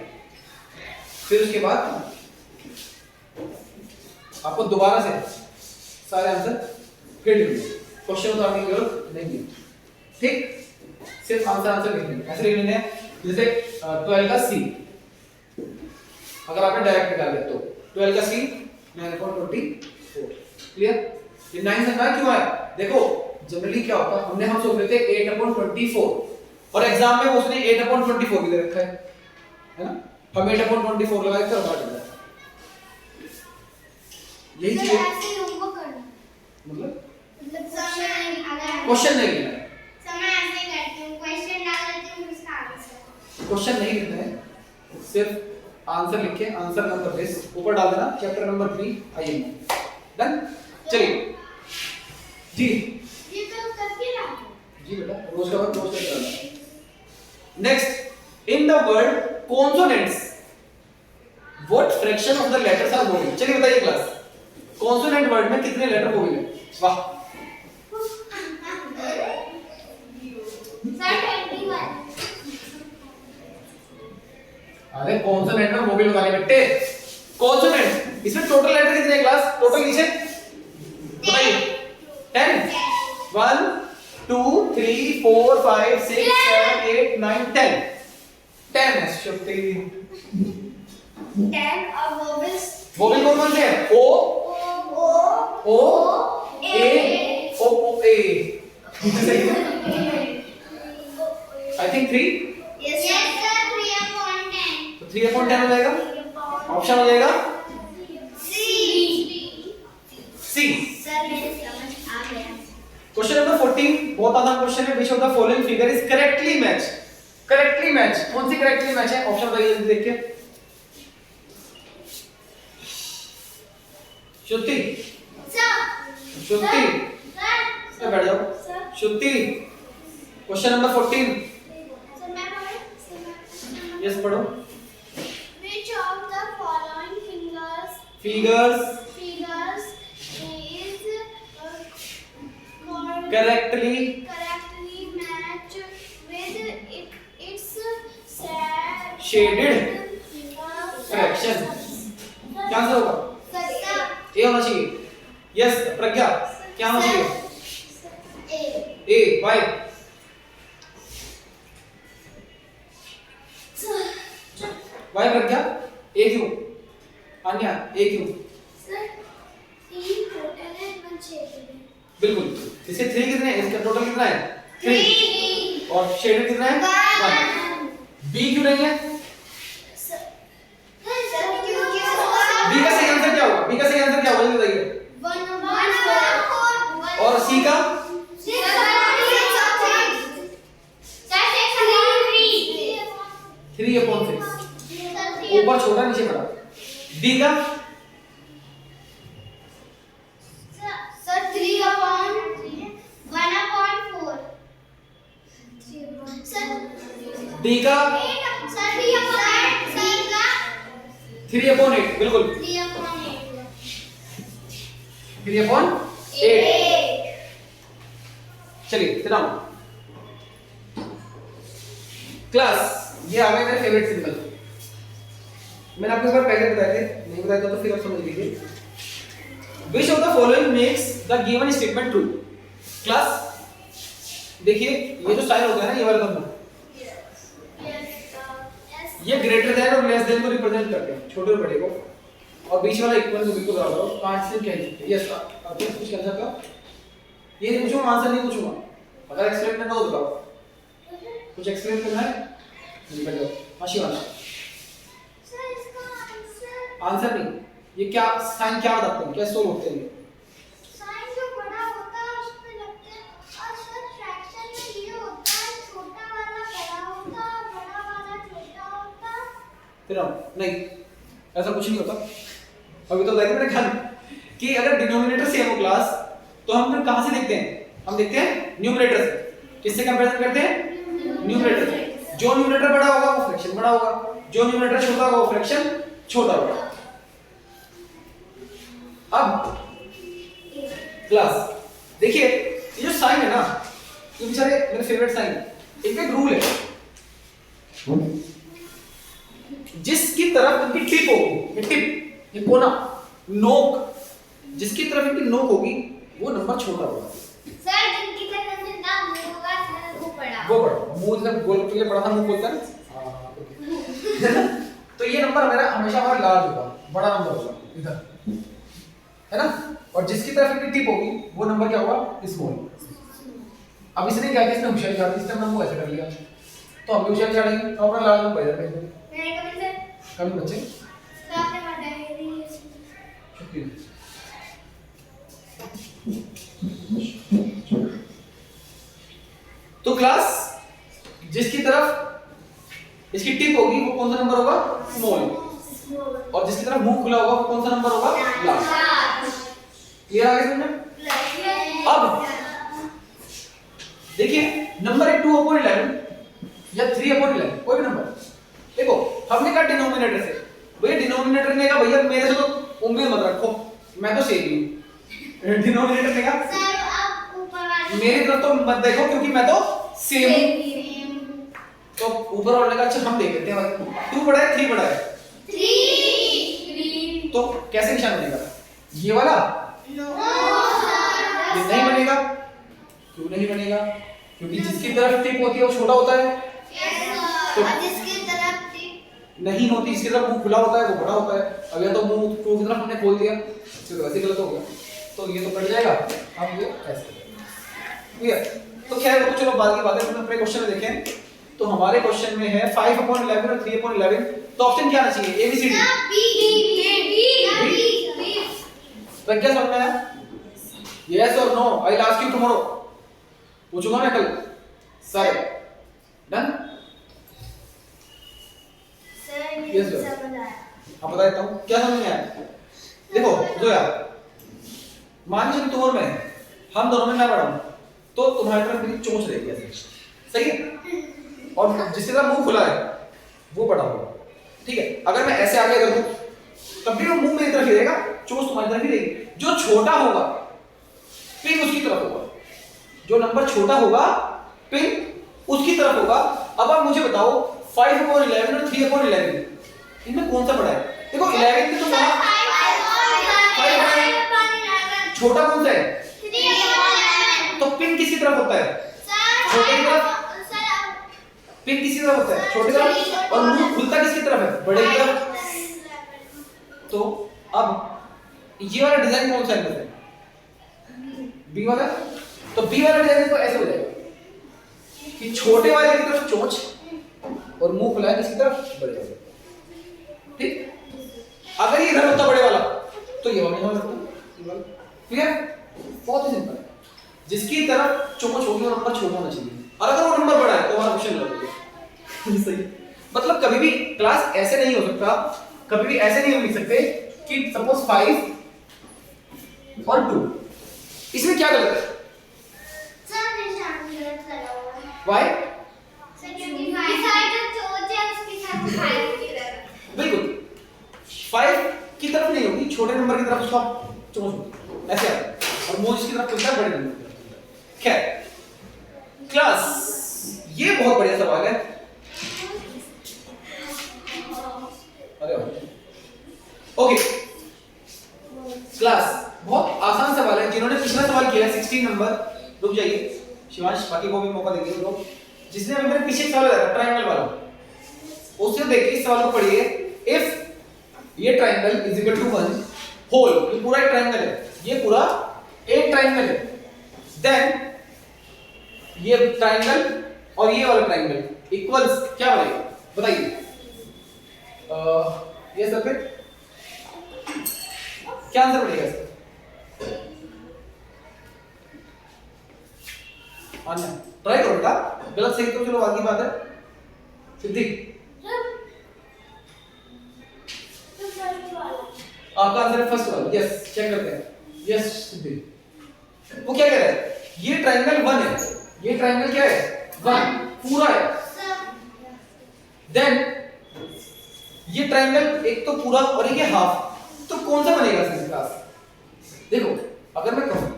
फिर उसके बाद आपको दोबारा से सारे आंसर फिर लिखने क्वेश्चन उतारने की जरूरत नहीं है ठीक सिर्फ आंसर लिख लेंगे ऐसे लिख लेंगे जैसे 12 का सी अगर आपने डायरेक्ट निकाल लिया तो 12 का सी 9/24 क्लियर ये 9 से 9 क्यों आया देखो जनरली क्या होता है हम सोच रहे थे 8/24 और एग्जाम में उसने 8/24 भी दे रखा है ना हम 8/24 लगाए थे और काट दिया यही चीज मतलब क्वेश्चन नहीं लिखना क्वेश्चन नहीं लिखना है सिर्फ आंसर लिख के आंसर नंबर बेस ऊपर डाल देना चैप्टर नंबर 3 आइए डन चलिए जी कवर क्लोज करके डालना। Next, in the word consonants what fraction of the letters are vowel. चलिए बताइए क्लास, कॉन्सोनेंट वर्ड में कितने लेटर वोवेल हैं? वाह, सर 21। अरे कॉन्सोनेंट में वोवेल वाले बेटे, कॉन्सोनेंट इसमें टोटल लेटर कितने हैं क्लास? टोटल नीचे बताइए। 10 1 2 3 4 5 6 7 8 9 10 10 है। 10 और वोवेल्स वोवेल कौन कौन से हैं? O O O A O O A. I think 3, yes sir 3 upon 10। तो 3 upon 10 हो जाएगा, ऑप्शन हो जाएगा सी। सर मेरे समझ आ गया। क्वेश्चन नंबर 14 बहुत आसान क्वेश्चन है। विच of the following figure is correctly match? Correctly match, कौन सी करेक्टली मैच है? ऑप्शन बताइए जल्दी देख के। श्रुति, सर श्रुति सर बैठ जाओ। सर श्रुति, क्वेश्चन नंबर 14, सर मैं पढ़ूं? यस पढ़ो। Which of the following figures figures is correctly correctly match with its Shaded fraction? क्या आंसर होगा? ए होना चाहिए। यस प्रज्ञा, क्या होना चाहिए? ए वाई। वाई प्रज्ञा, ए क्यों? आन्या ए क्यों? बिल्कुल। इसके 3 कितने हैं? इसका टोटल कितना है? 3 और शेडेड कितना है? 1। बी क्यों नहीं है? बी का सही आंसर क्या होगा? बी का सही आंसर क्या होगा जल्दी बताइए। और सी का? 3 upon 6। ऊपर छोटा नीचे बड़ा। डी का? डी का? 3 upon 8 बिल्कुल। 3 upon 8। चलिए चलाओ क्लास। ये आ गए मेरे फेवरेट सिंबल। मैंने आपको एक बार पहले बताए थे, नहीं बताया था तो फिर आप समझ लीजिए। विच of the following makes the given statement true? Class देखिए, ये जो साइन होता है ना, ये वाला नंबर, ये ग्रेटर देन और लेस देन को रिप्रेजेंट करते हैं, छोटे और बड़े को, और बीच वाला इक्वल को बिल्कुल बराबर हो। कांट से कह सकते हैं। यस आप कुछ कह सकते हो? ये पूछूंगा, आंसर नहीं पूछूंगा। अगर एक्सप्लेन करना हो तो बताओ। कुछ एक्सप्लेन करना है? निकल जाओ। आशीर्वाद आंसर नहीं, ये क्या साइन क्या बताते हैं, क्या सोल्व होते हैं? साइन जो बड़ा होता है उस पे लगते हैं, और सर फ्रैक्शन में ये होता है, छोटा वाला बड़ा होता है, बड़ा वाला छोटा होता है। फिर नहीं, ऐसा कुछ नहीं होता। अभी तो बताया मैंने कल कि अगर डिनोमिनेटर सेम हो क्लास, तो हम फिर कहां से देखते हैं? हम देखते हैं न्यूमरेटर से। किससे कंपैरिजन करते हैं? न्यूमरेटर से। जो न्यूमरेटर बड़ा होगा वो फ्रैक्शन बड़ा होगा, जो न्यूमरेटर छोटा होगा वो फ्रैक्शन छोटा होगा। अब क्लास देखिए, ये जो साइन है ना, ये बेचारे मेरे फेवरेट साइन है। एक रूल है, जिसकी तरफ इनकी टिप होगी, ये टिप, ये कोना, नोक, जिसकी तरफ इनकी नोक होगी वो नंबर छोटा होगा। सर जिनकी तरफ से ना मुंह होगा सर वो बड़ा, वो बड़ा, मुंह जब गोल के लिए बड़ा था, मुंह बोलता है ना। तो ये नंबर मेरा हमेशा हमारा लार्ज होगा, बड़ा नंबर होगा इधर, है ना। और जिसकी तरफ इनकी टिप होगी वो नंबर क्या होगा? स्मॉल। अब इसने क्या किया, इसने होशियारी झाड़ी, इसने हमने वो ऐसे कर लिया, तो हम भी होशियारी झाड़ेंगे, तो अपना लार्ज नंबर इधर भेज देंगे। नहीं कभी सर कभी बच्चे तो आपने बताया नहीं। शुक्रिया। तो क्लास जिसकी तरफ इसकी टिप होगी वो कौन सा नंबर होगा? स्मॉल। और जिसकी तरफ मुंह खुला होगा वो कौन सा नंबर होगा? लार्ज। क्लियर आ गया समझ में? अब देखिए नंबर है 2/11 या 3/11, कोई भी नंबर। देखो हमने कहा डिनोमिनेटर से, भैया डिनोमिनेटर ने कहा भैया मेरे से तो उम्मीद मत रखो, मैं तो सेव ही हूं। डिनोमिनेटर ने कहा सर अब ऊपर वाले मेरी तरफ तो मत देखो क्योंकि मैं तो सेम हूं। तो ऊपर वाले का अच्छा हम देख लेते हैं भाई, 2 बड़ा है 3 बड़ा है, 3 तो कैसे निशान बनेगा? ये वाला नो ये नहीं बनेगा। क्यों नहीं बनेगा? क्योंकि जिसकी तरफ टिप होती है वो छोटा होता है, यस सर, जिसकी तरफ टिप नहीं होती इसकी तरफ मुंह खुला होता है वो बड़ा होता है। अब या तो मुंह की तरफ हमने खोल दिया तो वैसे गलत हो गया, तो ये तो कट जाएगा। अब ये ऐसे ठीक है। तो खैर वो तो चलो बाद की बात है, हम अपने क्वेश्चन में देखें। तो हमारे क्वेश्चन में है 5/11 और 3/11, तो ऑप्शन क्या आना चाहिए? ABCD। तो क्या समझ में आया? यस और no, I will ask you tomorrow, पूछूंगा मैं कल। Sir done? Sir Yes, sir. समझ आया। अब बता देता हूँ क्या समझ में आया। देखो जो यार मान लीजिए तुम और मैं, हम दोनों में मैं बड़ा हूँ, तो तुम्हारी तरफ मेरी चोंच रहेगी ऐसे, सही है, और जिसके तरफ मुंह खुला है वो बड़ा होगा, ठीक है। अगर मैं ऐसे आगे कर दूं तब भी वो मुंह मेरी तरफ ही रहेगा, चोंच तुम्हारी तरफ ही रहेगी। जो छोटा होगा पिन उसकी तरफ होगा, जो नंबर छोटा होगा पिन उसकी तरफ होगा। अब आप मुझे बताओ 5/11 और 3/11 इनमें कौन सा बड़ा है? देखो 11 की तो वहां छोटा कौन सा है, तो पिन किसकी तरफ होता है? छोटे की तरफ। पिन किसकी तरफ होता है? छोटे की तरफ। और मुंह खुलता किसकी तरफ है? बड़े की तरफ। तो अब ये वाला डिजाइन कौन सा है इनमें से? बी वाला। तो बी वाला डिजाइन तो ऐसे हो जाएगा कि छोटे वाले की तरफ चोंच और मुंह खुला है किसकी तरफ? बड़े वाले। ठीक। अगर ये इधर होता बड़े वाला तो ये वाला होता, क्लियर? बहुत ही सिंपल है, जिसकी तरफ चोंच होगी वो नंबर छोटा होना चाहिए, और अगर वो नंबर बड़ा है तो हमारा क्वेश्चन गलत हो गया। सही। मतलब कभी भी क्लास ऐसे नहीं हो सकता, कभी भी ऐसे नहीं लिख सकते कि सपोज 5 और 2, इसमें क्या गलत है? सर निशान गलत लगा हुआ है। व्हाई? सर क्योंकि 5 साइड जो चोच है उसके साथ 5 की तरफ। बिल्कुल 5 की तरफ नहीं होगी, छोटे नंबर की तरफ उसका चोंच होगी ऐसे आता है, और मुंह इसकी तरफ खुलता है बड़े नंबर की तरफ। खैर क्लास ये बहुत बढ़िया सवाल है। अरे ओके क्लास बहुत आसान सवाल है। जिन्होंने पिछला सवाल किया 16 नंबर, रुक जाइए शिवांश, बाकी को भी मौका देंगे लोग। जिसने अभी मेरे पीछे सवाल लगाया ट्रायंगल वाला, उससे देखिए इस सवाल को पढ़िए। इफ ये triangle is equal to 1 whole, ये पूरा एक ट्रायंगल है, ये पूरा एक ट्रायंगल है, देन ये ट्रायंगल और ये वाला ट्रायंगल इक्वल्स क्या बनेगा? बताइए। ये सर फिर क्या आंसर बनेगा इसका? आना ट्राई करो बेटा, गलत सही तो चलो आगे बात है। सिद्दीक आपका आंसर है फर्स्ट वाला, यस चेक करते हैं। यस सिद्दीक वो क्या कह रहा है? ये ट्रायंगल 1 है, ये ट्रायंगल क्या है? 1 पूरा है। देन ये ट्रायंगल एक तो पूरा और एक हाफ, तो कौन सा बनेगा इसमें क्लास? देखो अगर मैं कहूं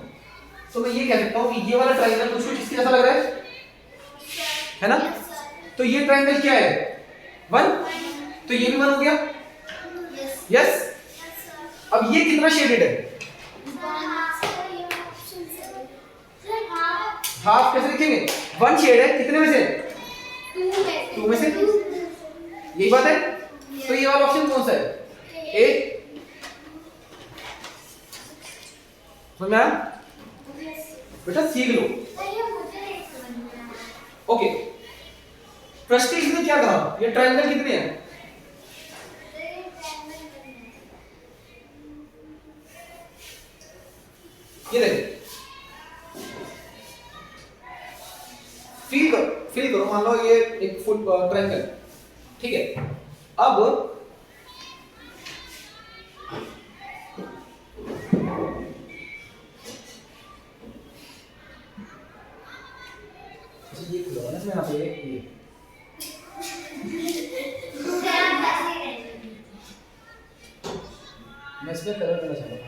तो मैं ये कह सकता हूं कि ये वाला ट्रायंगल कुछ कुछ इसके जैसा लग रहा है ना? तो ये ट्रायंगल क्या है? 1, तो ये भी 1 हो गया। यस अब ये कितना शेडेड है? हाफ कैसे लिखेंगे? 1 शेड है, कितने में से? 2 में से। यही बात है। तो ये वाला ऑप्शन कौन सा है? ए। समझ में आया? बेटा सीख लो। ओके प्रश्न इसने क्या कहा? ये ट्रायंगल कितने हैं? ये देखो फील करो, मान लो ये एक फुल ट्रायंगल, ठीक है। अब इसमें यहाँ पे ये मैं इसमें कलर करना चाहता था।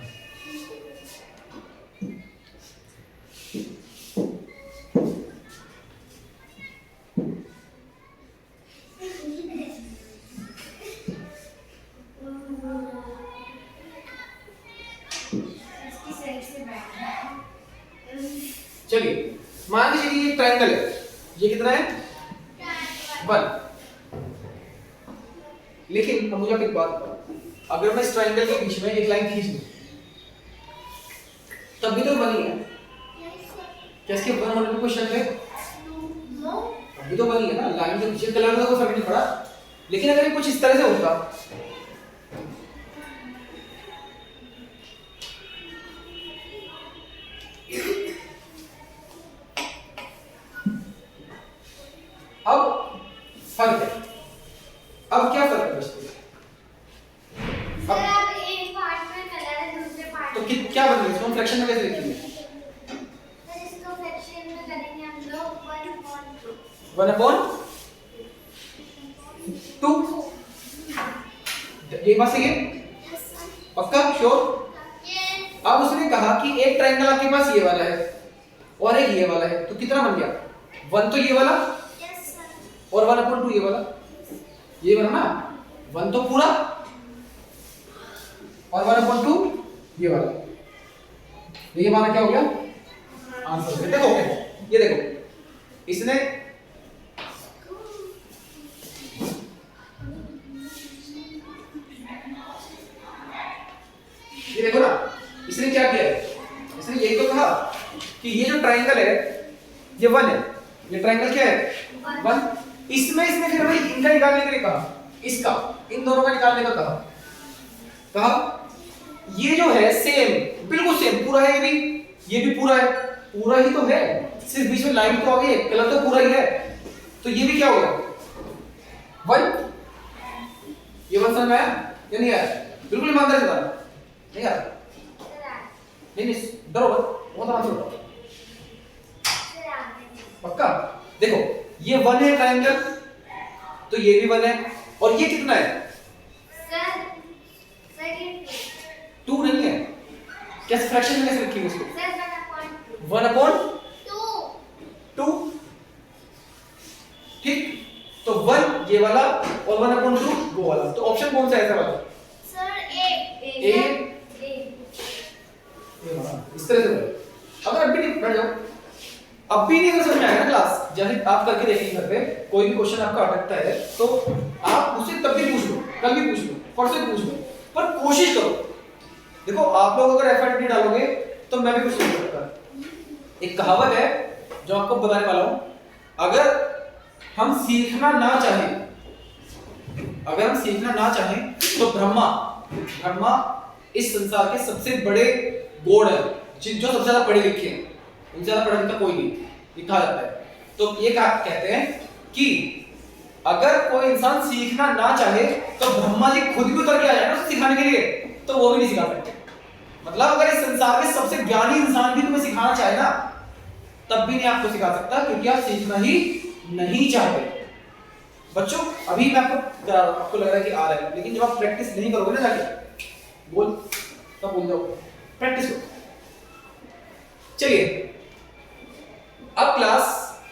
चलिए मान लीजिए कि ये ट्रायंगल है, ये कितना है 1। लेकिन अब मुझे आप एक बात बताओ, अगर मैं इस ट्रायंगल के बीच में एक लाइन खींच दूं तब भी तो बनी है क्या? इसके 1 होने में कोई शक है? अभी तो बनी है ना, लाइन के पीछे कलर का कोई फर्क नहीं पड़ा। लेकिन अगर ये कुछ इस तरह से होता, अब फर्क है। अब क्या फर्क है बच्चों? सर अब एक पार्ट में कलर है, दूसरे पार्ट तो क्या बन गया? इसको फ्रैक्शन में कैसे लिखेंगे? सर इसको फ्रैक्शन में करेंगे हम लोग 1/2। 1/2 ये बात सही है? पक्का श्योर? अब उसने कहा कि एक ट्रायंगल आपके पास ये वाला है और एक ये वाला है, तो कितना बन गया? 1 तो ये वाला और 1/2 ये वाला, ये बना ना 1 तो पूरा और 1/2 ये वाला। ये हमारा क्या हो गया आंसर? देखो ये देखो, इसने ये देखो ना, इसने क्या किया है? इसने यही तो कहा कि ये जो ट्रायंगल है ये 1 है, ये ट्रायंगल क्या है 1। इसमें इसने फिर भाई इनका निकालने के लिए कहा, इसका इन दोनों का निकालने का कहा ये जो है सेम, बिल्कुल सेम पूरा है, ये भी पूरा है, पूरा ही तो है, सिर्फ बीच में लाइन तो आ गई है, कलर तो पूरा ही है। तो ये भी क्या होगा 1। ये 1 समझ में आया या नहीं आया? बिल्कुल ईमानदारी से बताना, नहीं आया? नहीं डरो मत, बहुत आराम से बताओ। पक्का? देखो ये 1 है ट्रायंगल, तो ये भी 1 है, और ये कितना है? सर 2 नहीं है। कैसे फ्रैक्शन में कैसे लिखेंगे इसको? सर 1/2 ठीक, तो 1 ये वाला और 1/2 वो वाला, तो ऑप्शन कौन सा है ऐसा वाला? सर ए ये वाला, इस तरह से बोलो। अगर अभी नहीं बैठ जाओ, अब भी नहीं अगर समझ में आया ना क्लास, जैसे आप करके देखिए घर पे, कोई भी क्वेश्चन आपका अटकता है तो आप मुझसे तब भी पूछ लो, कल भी पूछ लो, परसों भी पूछ लो, पर कोशिश करो। देखो आप लोग अगर एफर्ट नहीं डालोगे तो मैं भी कुछ नहीं कर सकता। एक कहावत है जो आपको बताने वाला हूं, अगर हम सीखना ना चाहें तो ब्रह्मा इस संसार के सबसे बड़े गॉड है, जो सबसे ज्यादा पढ़े लिखे हैं, उनसे ज्यादा पढ़ा लिखा कोई नहीं, ये कहा जाता है। तो ये कहते हैं कि अगर कोई इंसान सीखना ना चाहे तो ब्रह्मा जी खुद भी उतर के आ जाए ना उसे सिखाने के लिए, तो वो भी नहीं सिखा सकते। मतलब अगर इस संसार के सबसे ज्ञानी इंसान भी तुम्हें सिखाना चाहे ना, तब भी नहीं आपको सिखा सकता, क्योंकि आप सीखना ही नहीं चाहते। बच्चों अभी मैं आपको लग रहा है कि आ रहा है, लेकिन जब आप प्रैक्टिस नहीं करोगे ना जाके बोल तब बोल जाओ, प्रैक्टिस करो। चलिए अब क्लास,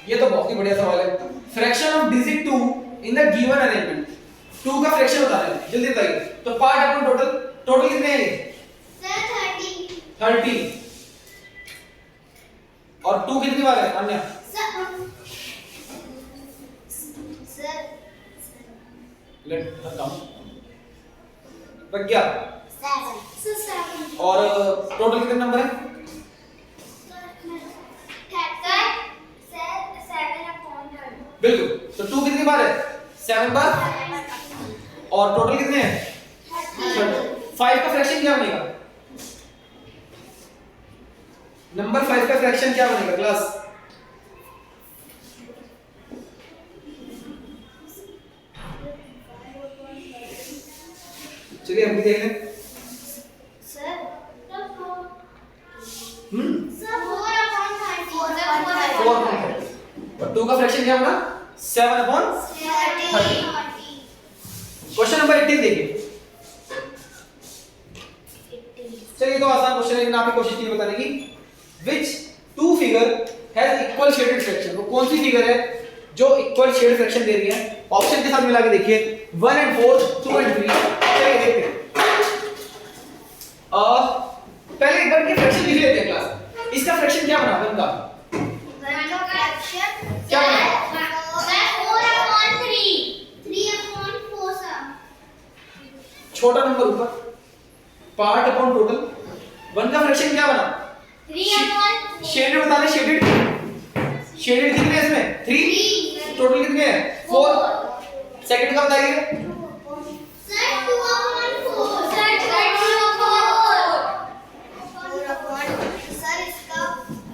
ये तो बहुत ही बढ़िया सवाल है, fraction of digit 2 in the given arrangement. 2 का फ्रैक्शन बताना है, जल्दी बताइए। तो पार्ट अपॉन टोटल कितने हैं? सर 30। और 2 कितनी बार है अन्य? लेट प्रज्ञा, और टोटल कितने नंबर है? बिल्कुल, तो 2 कितनी बार है? 7 बार। और टोटल कितने हैं? 5 का फ्रैक्शन क्या बनेगा? नंबर 5 का फ्रैक्शन क्या बनेगा क्लास? चलिए हम भी देख लें। 2 का फ्रैक्शन क्या बना 7/30। क्वेश्चन नंबर 18 देखिए। चलिए तो आसान क्वेश्चन है, लेकिन आपकी कोशिश की बताने की। Which two figure has equal shaded fraction, वो कौन सी फिगर है जो इक्वल शेड फ्रैक्शन दे रही है? ऑप्शन के साथ मिला के देखिए 1 and 4, 2 and 3। चलिए देखते हैं। पहले एक बार के फ्रैक्शन लिख लेते हैं क्लास। इसका फ्रैक्शन क्या बना 1 का? क्या बना? छोटा नंबर ऊपर, पार्ट अपॉन टोटल। 1 का फ्रैक्शन क्या बना? शेडेड बताने, शेडेड कितने हैं इसमें? 3। टोटल कितने हैं? 4। सेकंड का बताइए।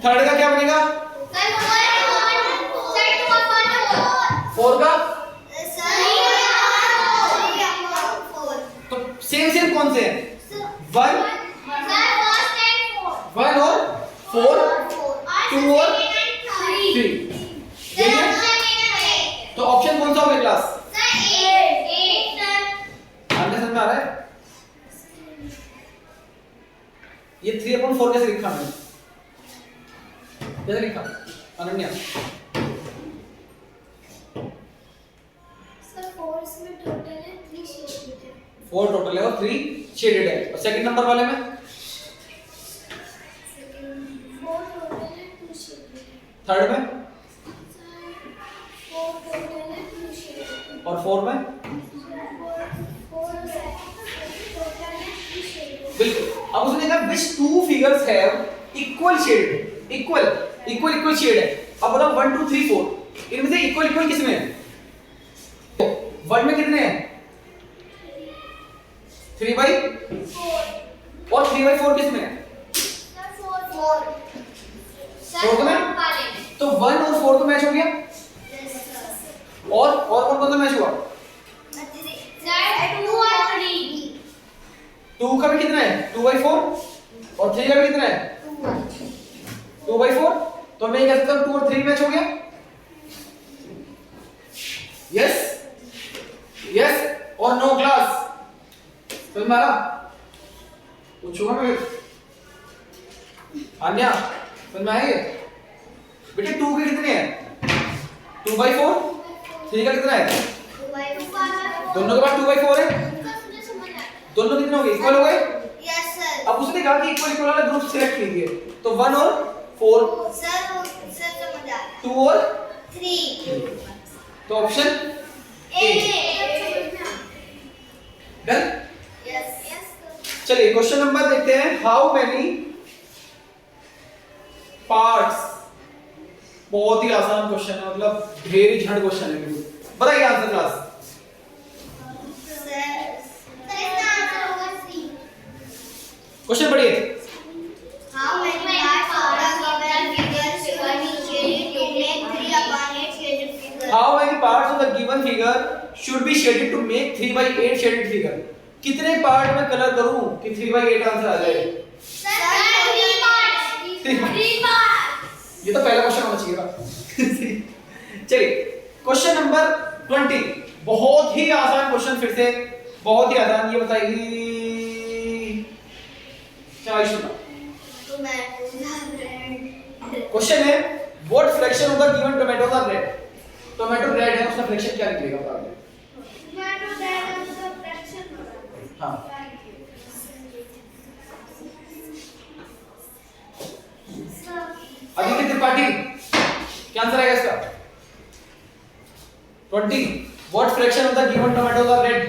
थर्ड का क्या बनेगा? 4 का? तो सेम कौन से हैं? 1 और 4, 2 और 3। यही है। तो ऑप्शन कौन सा होगा क्लास? आपने समझ में आ रहा है? ये 3/4 कैसे लिखा मैंने? कैसे लिखा अनन्या? सर 4 इसमें टोटल है, 3 शेडेड है। 4 टोटल है और 3 शेडेड है। और सेकंड नंबर वाले में 4 टोटल है, 2 शेडेड है। थर्ड में 4 टोटल है, 2 शेडेड है। और 4 में 4 टोटल है, 3 शेडेड है। बिल्कुल। अब उसने कहा which two figures have equal shade, equal shade है। अब बोला 1 2 3 4, इनमें से इक्वल किसमें है? 1 में कितने हैं? 3/4। और 3/4 किसमें है? 4 में। तो 1 और 4 तो मैच हो गया। और कौन कौन सा मैच हुआ? 2 का भी कितना है? 2/4। और 3 का भी कितना है? 2/4। तो मैं कह सकता हूं 2 और 3 मैच हो गया। यस और नो क्लास। समझ में आ रहा? पूछूंगा मैं। अन्या समझ में आएगी बेटे? 2 के कितने हैं? 2/4। 3 का कितना है? दोनों के पास 2/4 है। दोनों कितने हो गए? इक्वल हो गए। Yes sir. अब उसने कहा कि इक्वल वाला ग्रुप सिलेक्ट कीजिए। तो 1 और 4, सर समझ आ 2 और 3। तो ऑप्शन ए। डन। यस चलिए क्वेश्चन नंबर देखते हैं। हाउ मेनी पार्ट्स, बहुत ही आसान क्वेश्चन है, मतलब ढेर ही झड़ क्वेश्चन है। बताइए आंसर क्लास। क्वेश्चन पढ़िए। How many parts of the given figure should be shaded to make 3/8 shaded figure? How many parts of the given figure should be shaded to make 3/8 shaded figure? कितने पार्ट में कलर करूं कि 3/8 आंसर आ जाए? Sir, 3 parts. 3 parts. ये तो पहला क्वेश्चन होना चाहिए था। चलिए क्वेश्चन नंबर 20, बहुत ही आसान क्वेश्चन, फिर से बहुत ही आसान। ये बताइए क्या इशू था? क्वेश्चन है what fraction of the given tomatoes are red. Tomato red है, उसका फ्रैक्शन क्या निकलेगा बता दो। हाँ आदित्य त्रिपाठी क्या आंसर आएगा इसका? 20 what fraction of the given tomatoes are red.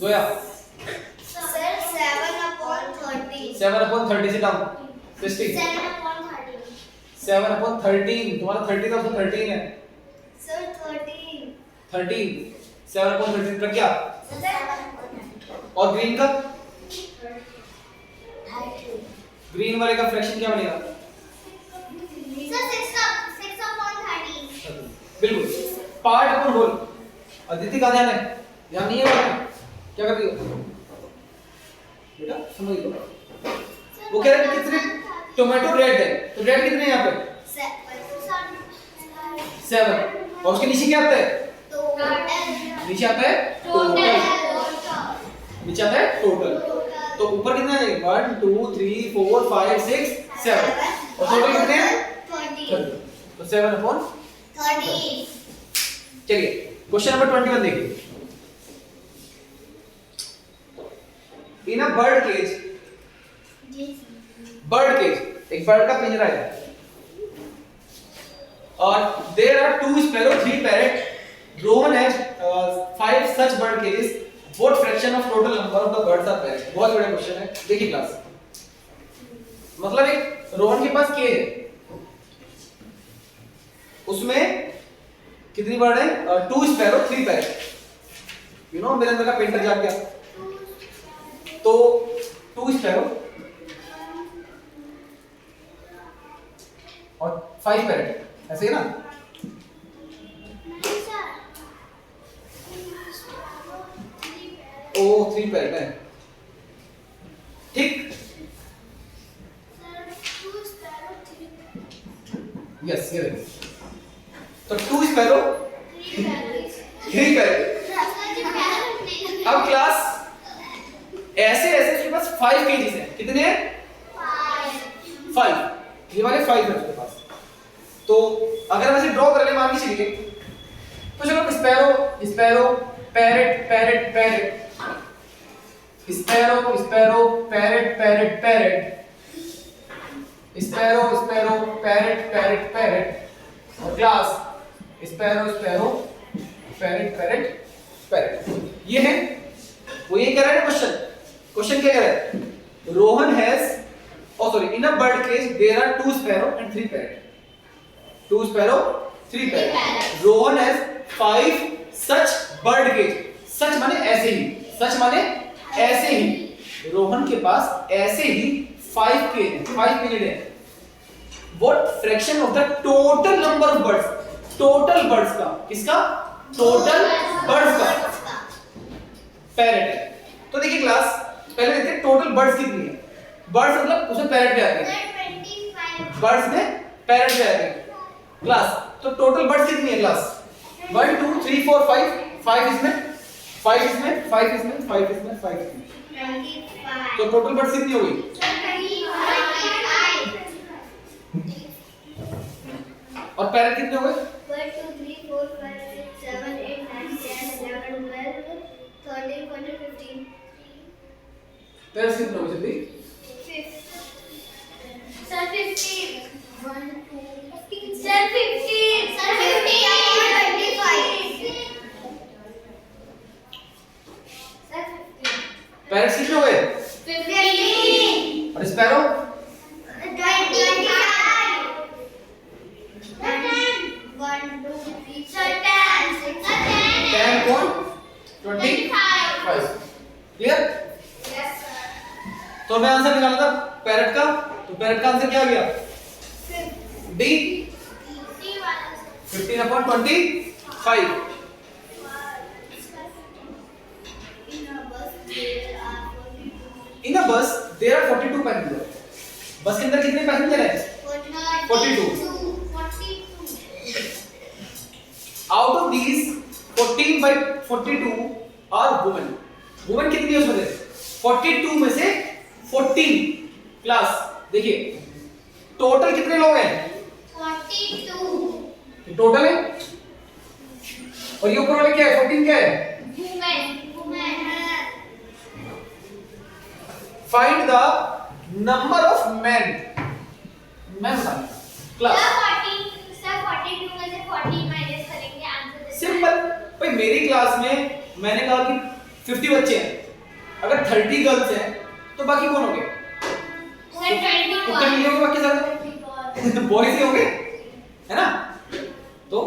Zoya Sir, 7/30. 7/30 से डाउन। 60 7/30. 7/13 तुम्हारा 30 था, उसका 13 है। Sir, 13. 13 7/13 प्रज्ञा। और ग्रीन का? ग्रीन वाले का फ्रैक्शन क्या बनेगा? Sir, 6/30. बिल्कुल। Part upon whole. अदिति का ध्यान है? ध्यान नहीं है बेटा? क्या कर रही हो बेटा? समझ लो। वो कह रहे हैं कितने टोमेटो रेड है, तो रेड कितने हैं यहाँ पे? 7। और उसके नीचे क्या आता है? नीचे आता है टोटल, नीचे आता है टोटल। तो ऊपर कितना है? 1 2 3 4 5 6 7 और टोटल कितने हैं? 30। तो 7/30। चलिए क्वेश्चन नंबर 21 देखिए। In a bird cage, bird cage एक बर्ड का पिंजरा है और there are 2 sparrow 3 parrot. Rohan has 5 such bird cages, what fraction of total number of the birds are parrot. बहुत बड़ा क्वेश्चन है, देखिए क्लास। मतलब एक रोहन के पास केज है, उसमें कितनी बर्ड है? 2 स्पैरो 3 पैरेट। यू नो मेरे अंदर का पेंटर जाग गया। तो 2 स्पैरो और 5 पैरेट, ऐसे ही ना? ओ 3 पैरेट है, ठीक? यस ये देखिए, तो 2 स्पैरो 3 पैरेट। अब क्लास ऐसे ऐसे उसके पास 5 केजीज हैं। कितने हैं? 5। ये वाले 5 है उसके पास। तो अगर हम ऐसे ड्रॉ कर ले, मान के चलिए, तो चलो sparrow sparrow parrot parrot parrot, sparrow sparrow parrot parrot parrot, sparrow sparrow parrot parrot parrot और class sparrow sparrow parrot parrot parrot. ये है वो, ये कह रहा है क्वेश्चन। क्वेश्चन क्या कह रहा है? Rohan has in a bird cage there are 2 sparrow and 3 parrot. 2 sparrow 3 parrot. Rohan has 5 such bird cage. Such माने ऐसे ही, सच माने ऐसे ही। रोहन के पास ऐसे ही 5 केज है, 5 केज है। What fraction of the total number of birds? Total birds का, किसका? टोटल बर्ड्स का पैरेट है। तो देखिए क्लास, पहले देखते हैं टोटल बर्ड्स कितनी है। बर्ड्स मतलब उसमें पैरेट भी आते हैं, बर्ड्स में पैरेट भी आते हैं क्लास। तो टोटल बर्ड्स कितनी है क्लास? 1 2 3 4 5, 5 इसमें, 5 इसमें, 5 इसमें, 5 इसमें, 5 इसमें। तो टोटल बर्ड्स कितनी हो गई? और पैरेट कितने हो गए? 1 2 3 4 5 6 7 8 9 10 11 12 13 14 15। पैरेट कितने हो गए जल्दी? Sir 15 1 2 sir 15 sir 25 sir 15। Parrot कितने हो गए? 15 और स्पैरो? 25 1 2 3 सर 10 10 कौन? 25। क्लियर? Yes sir. तो हमें आंसर निकालना था पैरेट का, तो पैरेट का आंसर क्या आ गया? डी 15/25। इन अ बस देयर आर 42 पैसेंजर। बस के अंदर कितने पैसेंजर हैं? 42। Out of these 14/42 are women. Women कितनी है उसमें से? 42 में से 14। क्लास देखिए टोटल कितने लोग हैं? 42 टोटल है। और ये ऊपर वाले क्या है? 14 क्या है? Women find the number of main. मैं बताऊं क्लास सर 42 में से 14 माइनस करेंगे, आंसर दे सिंपल। भाई मेरी क्लास में मैंने कहा कि 50 बच्चे हैं, अगर 30 गर्ल्स हैं तो बाकी कौन हो गए? उत्तर नहीं होंगे बाकी सारे बॉयज ही होंगे, है ना? तो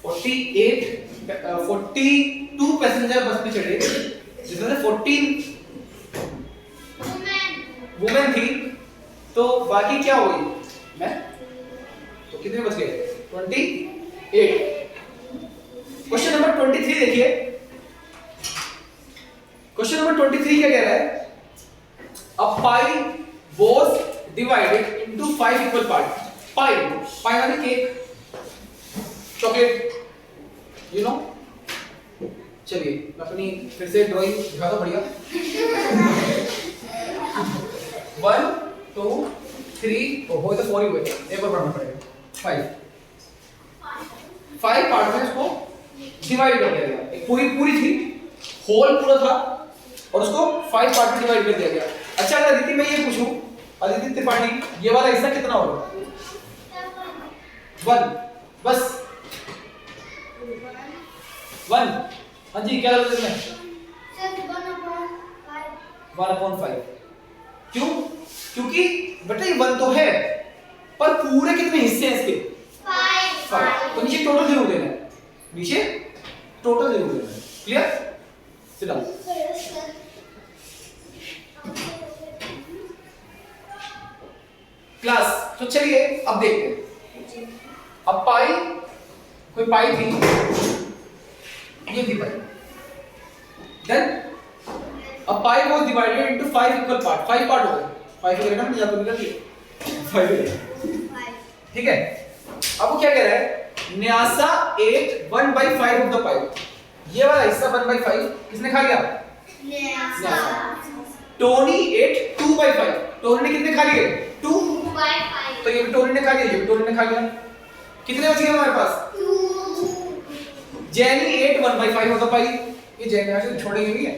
42 पैसेंजर बस में चढ़े, जिसमें से 14 वुमेन थी, तो बाकी क्या हो गई? मैं तो कितने बच गए? 28। क्वेश्चन नंबर 23 देखिए। क्वेश्चन नंबर 23 क्या कह रहा है? अ पाई was divided into 5 equal parts. Pie माने केक, चॉकलेट, you know. चलिए मैं अपनी फिर से ड्राइंग दिखा दो बढ़िया. 1 2 3 हो तो 4 ही हुए, एक और बढ़ाना पड़ेगा 5 पार्ट में इसको डिवाइड कर दिया गया. एक पूरी थी, होल पूरा था और उसको 5 पार्ट में डिवाइड कर दिया गया. अच्छा अगर अदिति मैं ये पूछूं, अदिति त्रिपाठी, ये वाला हिस्सा कितना होगा? 1 बस 1. हाँ जी क्या लगा इसमें? सर 1/5. क्यों? क्योंकि बेटा ये 1 तो है पर पूरे कितने हिस्से हैं इसके? 5. तो नीचे टोटल 0 देना है, नीचे टोटल 0 देना है. क्लियर? Sit down. क्लास तो चलिए अब देखते हैं. अब पाई, कोई पाई थी, ये थी पाई. देन अब pie was divided into 5 equal part. 5 part हो गए. 5 के ना या तो निकल गए 5. ठीक है. अब वो क्या कह रहा है? न्यासा ate 1/5 ऑफ द पाई. ये वाला हिस्सा 1/5 किसने खा लिया? न्यासा. Tony ate 2/5. टोनी ने कितने खा लिए? 2/5. तो ये भी टोनी ने खा लिया, ये भी टोनी ने खा लिया. कितने बच गए हमारे पास? 2. जेनी ate 1/5 ऑफ द पाई. ये जेनी ऐसे छोड़ेंगे नहीं है.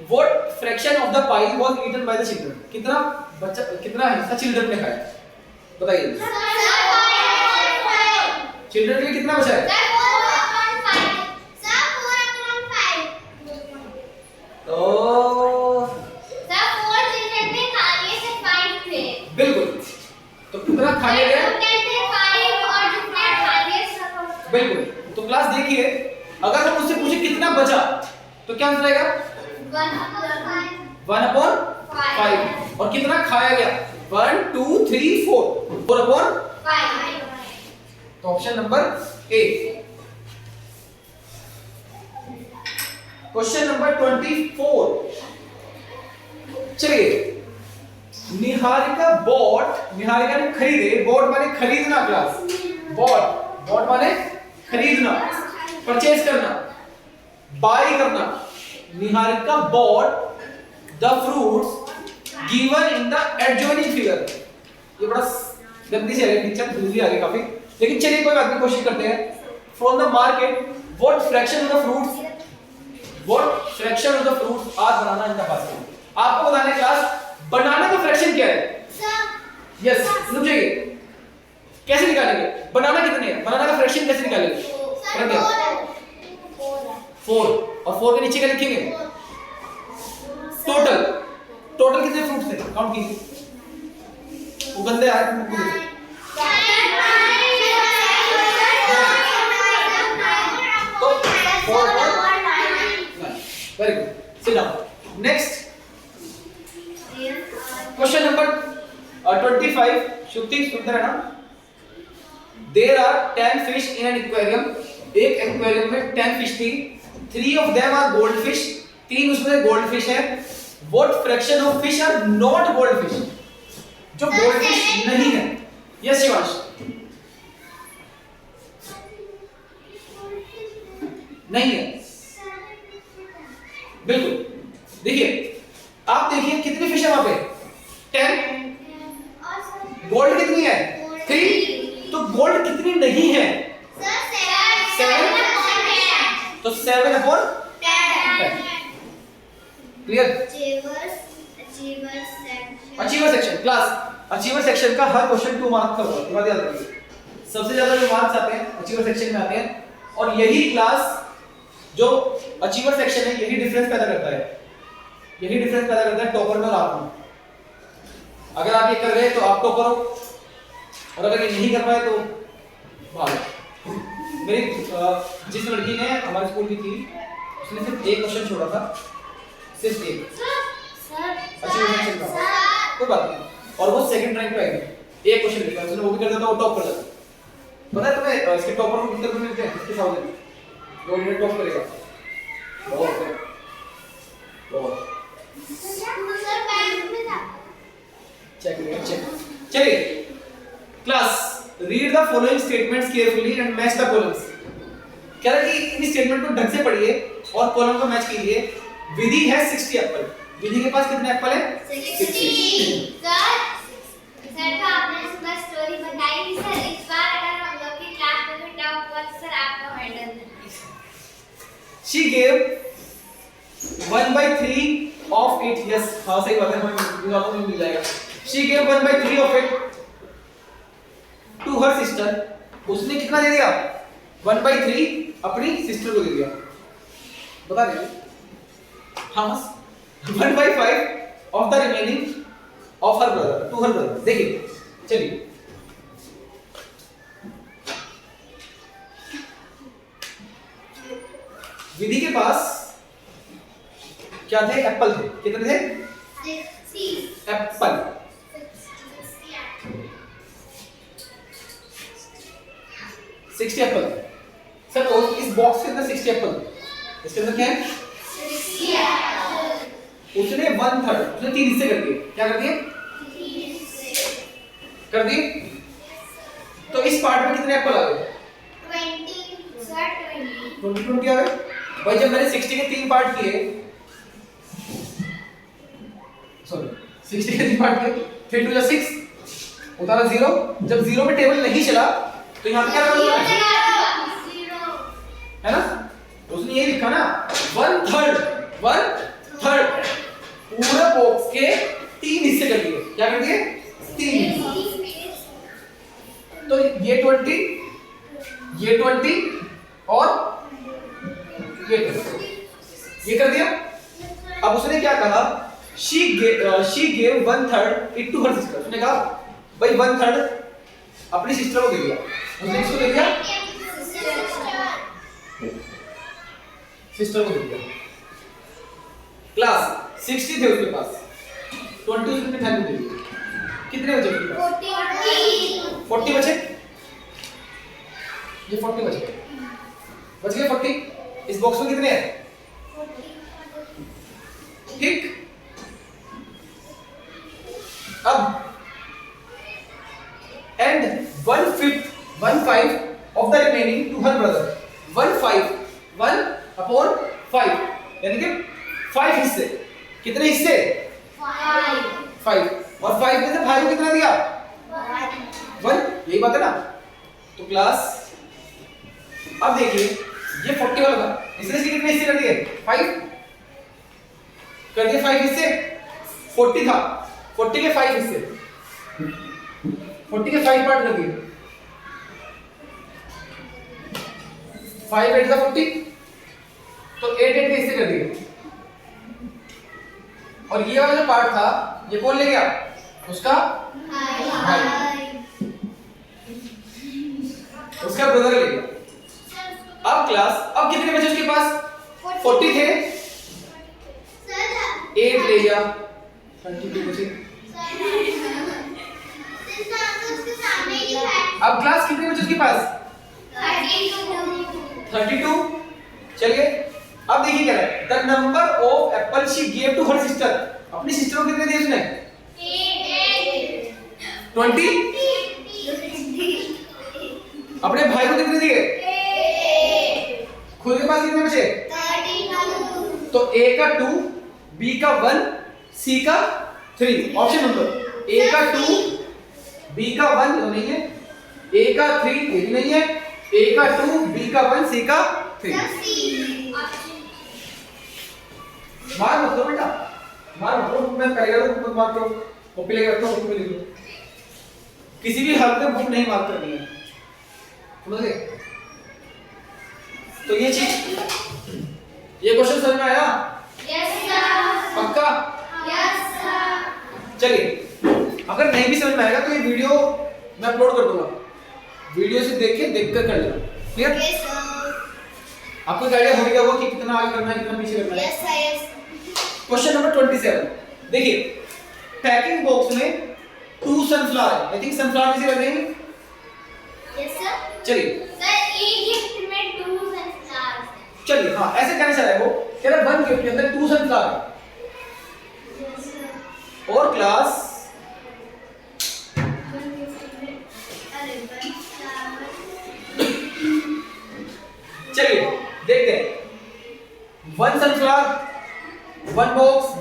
What fraction of the pie was eaten by the children? कितना बच्चा, कितना हिस्सा चिल्ड्रन ने खाया? बताइए. चिल्ड्रन के लिए कितना बचा है? तो बिल्कुल. तो कितना खा लिया गया? बिल्कुल. तो क्लास देखिए, अगर हम उससे पूछे कितना बचा तो क्या आंसर आएगा? 1/5. और कितना खाया गया? 1 2 3 4. 4/5. तो option number A. Question number 24. चलिए. निहारिका ने खरीदे. बॉट माने खरीदना क्लास. बॉट माने खरीदना, परचेज करना, बाय करना. Niharika bought the fruits given in the adjoining figure. ये बड़ा गंदी सी है पिक्चर, दूसरी आ गई काफी, लेकिन चलिए कोई बात नहीं, कोशिश करते हैं. From the market, what fraction of the fruits are banana in the basket? आपको बताना है क्लास, बनाना का फ्रैक्शन क्या है? यस, समझिए कैसे निकालेंगे? बनाना कितने हैं? बनाना का फ्रैक्शन कैसे निकालेंगे? 4. और 4 के नीचे क्या लिखेंगे? टोटल कितने फ्रूट्स थे? काउंट कीजिए. वो गंदे आए थे. तो 4 very good. Sit down. Next question number 25. Shruti सुनते रहना. There are 10 fish in an aquarium. एक एक्वेरियम में 10 फिश थी. 3 of them are goldfish. 3 उसमें गोल्डफिश है. What fraction of fish are not goldfish? जो गोल्डफिश नहीं है. यस शिवांश. नहीं है. बिल्कुल. देखिए, आप देखिए कितनी फिश है वहां पे? 10. गोल्ड कितनी है? 3. तो गोल्ड कितनी नहीं है? 7. तो 7/10. Clear? Achiever section. Class achiever section का हर क्वेश्चन 2 मार्क्स का होगा. ये बात याद रखिए. सबसे ज्यादा जो मार्क्स आते हैं अचीवर सेक्शन में आते हैं. और यही क्लास जो अचीवर सेक्शन है, यही डिफरेंस पैदा करता है. यही डिफरेंस पैदा करता है टॉपर में और आप में. अगर आप ये कर रहे हैं तो आप टॉपर हो, और अगर ये नहीं कर पाए तो बाहर. मेरी जिस लड़की ने हमारे स्कूल की थी, उसने सिर्फ एक क्वेश्चन छोड़ा था. सिर्फ एक. अचीवर सेक्शन का. कोई बात नहीं. और वो सेकंड रैंक पे आई. एक क्वेश्चन लिखा उसने, वो भी कर देता, वो टॉप कर देता. पता है तुम्हें इसके टॉपर को कितने रुपए मिलते हैं? 50,000. 2 मिनट टॉप करेगा. बहुत. Following statements carefully and match the columns. कह रहा है कि इन स्टेटमेंट को ढंग से पढ़िए और कॉलम को मैच कीजिए। विधि है 60 एप्पल। विधि के पास कितने एप्पल है? 60। सर का आपने सुबह स्टोरी बताई थी सर, इस बार अगर हम लोग की क्लास में भी डाउट हुआ तो सर आपको हैंडल देना। She gave 1/3 of it. Yes, हाँ सही बात है, हमें आपको मिल जाएगा। She gave 1/3 of it to her sister. उसने कितना दे दिया? 1/3 अपनी सिस्टर को दे दिया। बता दे। हाँ 1/5 of the remaining of her brother to her brother। देखिए चलिए विधि के पास क्या थे? एप्पल थे। कितने थे? 60 एप्पल। 60 एप्पल। सर इस बॉक्स के अंदर 60 एप्पल, इसके अंदर क्या है? 60 एप्पल। उसने 1/3, उसने 3 हिस्से कर दिए। क्या कर दिए? कर दिए। तो इस पार्ट में कितने एप्पल आ गए? 20 सर 20 आ गए। भाई जब मैंने 60 के 3 पार्ट किए, सॉरी 60 के 3 पार्ट किए, 3 2 6, उतारा 0। जब 0 में टेबल नहीं चला तो यहाँ पे क्या लगा? है ना? उसने ये लिखा ना 1/3 पूरे बॉक्स के 3 हिस्से कर दिए। क्या कर दिए? 3। तो ये 20, ये 20 और ये 20, ये कर दिया। अब उसने क्या कहा? she gave 1/3 it to her sister। उसने कहा भाई 1/3 अपनी सिस्टर को दे दिया। उसने किसको दे दिया? सिस्टर को दे दिया। क्लास 60 थे उसके पास, 20 उसने थैंक दे दिया। कितने बचे उसके पास? 40 बचे। ये 40 बचे। बच गए 40। इस बॉक्स में कितने हैं? ठीक। अब and 1/5 of the remaining to her brother। 1/5 यानी कि 5 हिस्से। कितने हिस्से? 5। और 5 में से भाई को कितना दिया? 1। यही बात है ना? तो क्लास अब देखिए ये 40 वाला था, इसने कितने हिस्से कर दिए? 5 कर दिए। 5 हिस्से। 40 था, 40 के 5 हिस्से, 40 के 5 पार्ट कर दिए। 5 8 था 40, तो 8 8 के हिस्से कर दिए। और ये वाला जो पार्ट था ये कौन ले गया? उसका भाई, उसका ब्रदर ले गया। अब क्लास अब कितने बचे उसके पास? 40 थे, 8 ले गया, 22 बचे। अब क्लास कितने बचे उसके पास? 32। चलिए अब देखिए क्या है? The number of apple she gave to her sister. अपनी सिस्टर को कितने दिए उसने? 20। अपने भाई को कितने दिए? खुद के पास कितने बचे? 32। तो ए का 2, बी का 1, सी का 3। ऑप्शन नंबर ए का 2, बी का 1 नहीं है, ए का 3 ये भी नहीं है, ए का 2, बी का 1, सी का 3। मार मत दो बेटा, मार मत दो। मैं करेगा तो तुम मार दो, कॉपी लेके रखो, बुक में लिख लो। किसी भी हालत में बुक नहीं मार्क करनी है, समझ गए? तो ये चीज, ये क्वेश्चन समझ में आया? Yes sir. पक्का? Yes sir. चलिए अगर नहीं भी समझ में आएगा तो ये वीडियो मैं अपलोड कर दूंगा, वीडियो से देखकर कर लेना। क्लियर? Yes sir. आपको आइडिया हो गया होगा कि कितना आगे करना है, कितना पीछे करना है। Yes sir. Yes. Question number 27 देखिए, पैकिंग बॉक्स में 2 सनफ्लावर है। आई थिंक सनफ्लावर किसे कर देंगे? Yes sir. चलिए सर एक गिफ्ट में 2 सनफ्लावर्स हैं। चलिए हाँ ऐसे कहना चाह रहा है वो, कह रहा है 1 गिफ्ट के अंदर 2 सनफ्लावर है। Yes sir. और क्लास अरे 1 star sunflower, one box,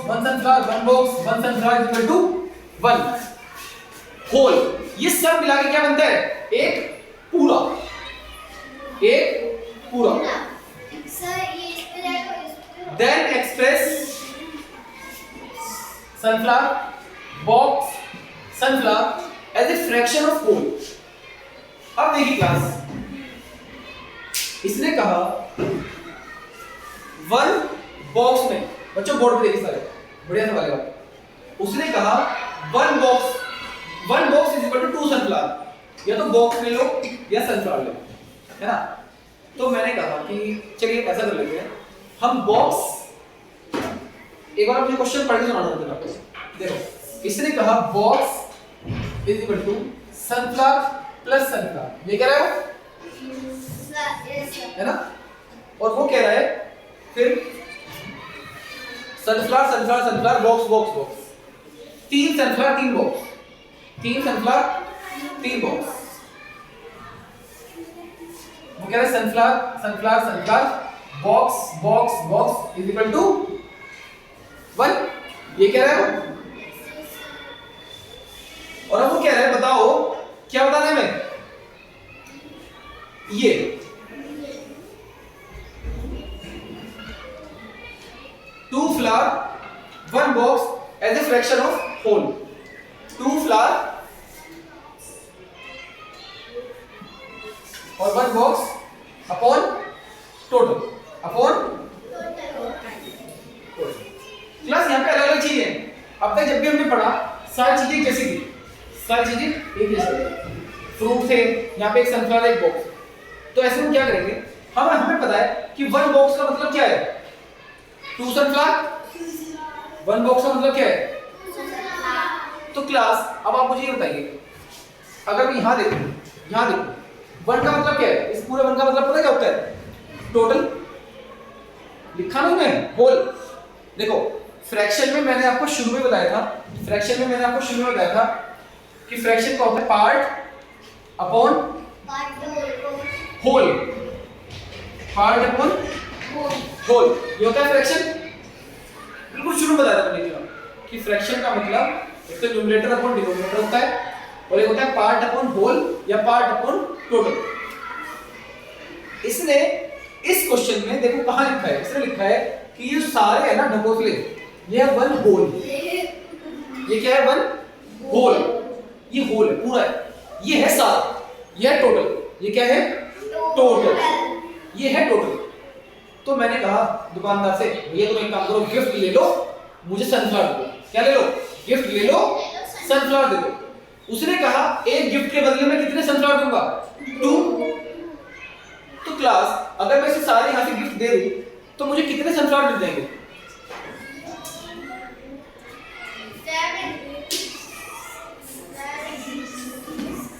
one sunflower, one box, one sunflower is equal to one whole. ये सब मिला के क्या बनता है? एक पूरा, एक पूरा. सर ये इस पे जाएगा. Then express sunflower, box, sunflower as a fraction of whole. अब देखिए क्लास, इसने कहा वन बॉक्स में, बच्चों बोर्ड पे देखिए सारे, बढ़िया सवाल है. उसने कहा one box is equal to two sunflower. या तो बॉक्स ले लो या सनफ्लावर ले लो, है ना. तो मैंने कहा कि चलिए ऐसा कर लेते हैं, हम बॉक्स, एक बार मुझे क्वेश्चन पढ़ के सुनाना होगा आपको. देखो इसने कहा box is equal to sunflower plus sunflower. ये कह रहा है है ना. और वो कह रहा है फिर सनफ्लावर बॉक्स, तीन सनफ्लावर तीन बॉक्स, तीन सनफ्लावर तीन बॉक्स. वो कह रहा है sunflower box is equal to one. ये कह रहा है. और अब वो कह रहा है बताओ क्या बताना है हमें. ये two flower one box as a fraction of whole. Two flower और one box upon total. Class, यहाँ पे अलग अलग चीजें. अब तक जब भी हमने पढ़ा सारी चीजें कैसी थी, सारी चीजें एक जैसी. फ्रूट थे, यहाँ पे एक सनफ्लावर एक बॉक्स. तो ऐसे में क्या करेंगे, हमें पता है कि वन बॉक्स का मतलब क्या है, टू सनफ्लावर. वन बॉक्स का मतलब क्या है. तो क्लास अब आप मुझे ये बताइए, अगर मैं यहाँ देखूं वन का मतलब क्या है. इस पूरे वन का मतलब पता क्या होता है, टोटल. लिखा नहीं मैं होल. देखो फ्रैक्शन में मैंने आपको शुरू में बताया था कि फ्रैक्शन का होता है पार्ट अपॉन होल. ये होता है फ्रैक्शन. बिल्कुल शुरू में बताया था मैंने कि फ्रैक्शन का मतलब एक तो न्यूमरेटर अपॉन डिनोमिनेटर होता है, और एक होता है पार्ट अपॉन होल या पार्ट अपॉन टोटल. इसने इस क्वेश्चन में देखो कहां लिखा है, इसने लिखा है कि ये सारे है ना ढकोसले, ये है वन होल. ये क्या है, वन होल. ये होल है पूरा है. ये है सारा, ये है टोटल. ये क्या है, टोटल. ये है टोटल. तो मैंने कहा दुकानदार से, भैया तुम एक काम करो, गिफ्ट ले लो, मुझे सनफ्लावर दो. क्या ले लो, गिफ्ट ले लो, सनफ्लावर दे दो. उसने कहा एक गिफ्ट के बदले में कितने सनफ्लावर दूंगा, टू. तो क्लास अगर मैं इसे सारे यहां से गिफ्ट दे दूं तो मुझे कितने सनफ्लावर मिल जाएंगे.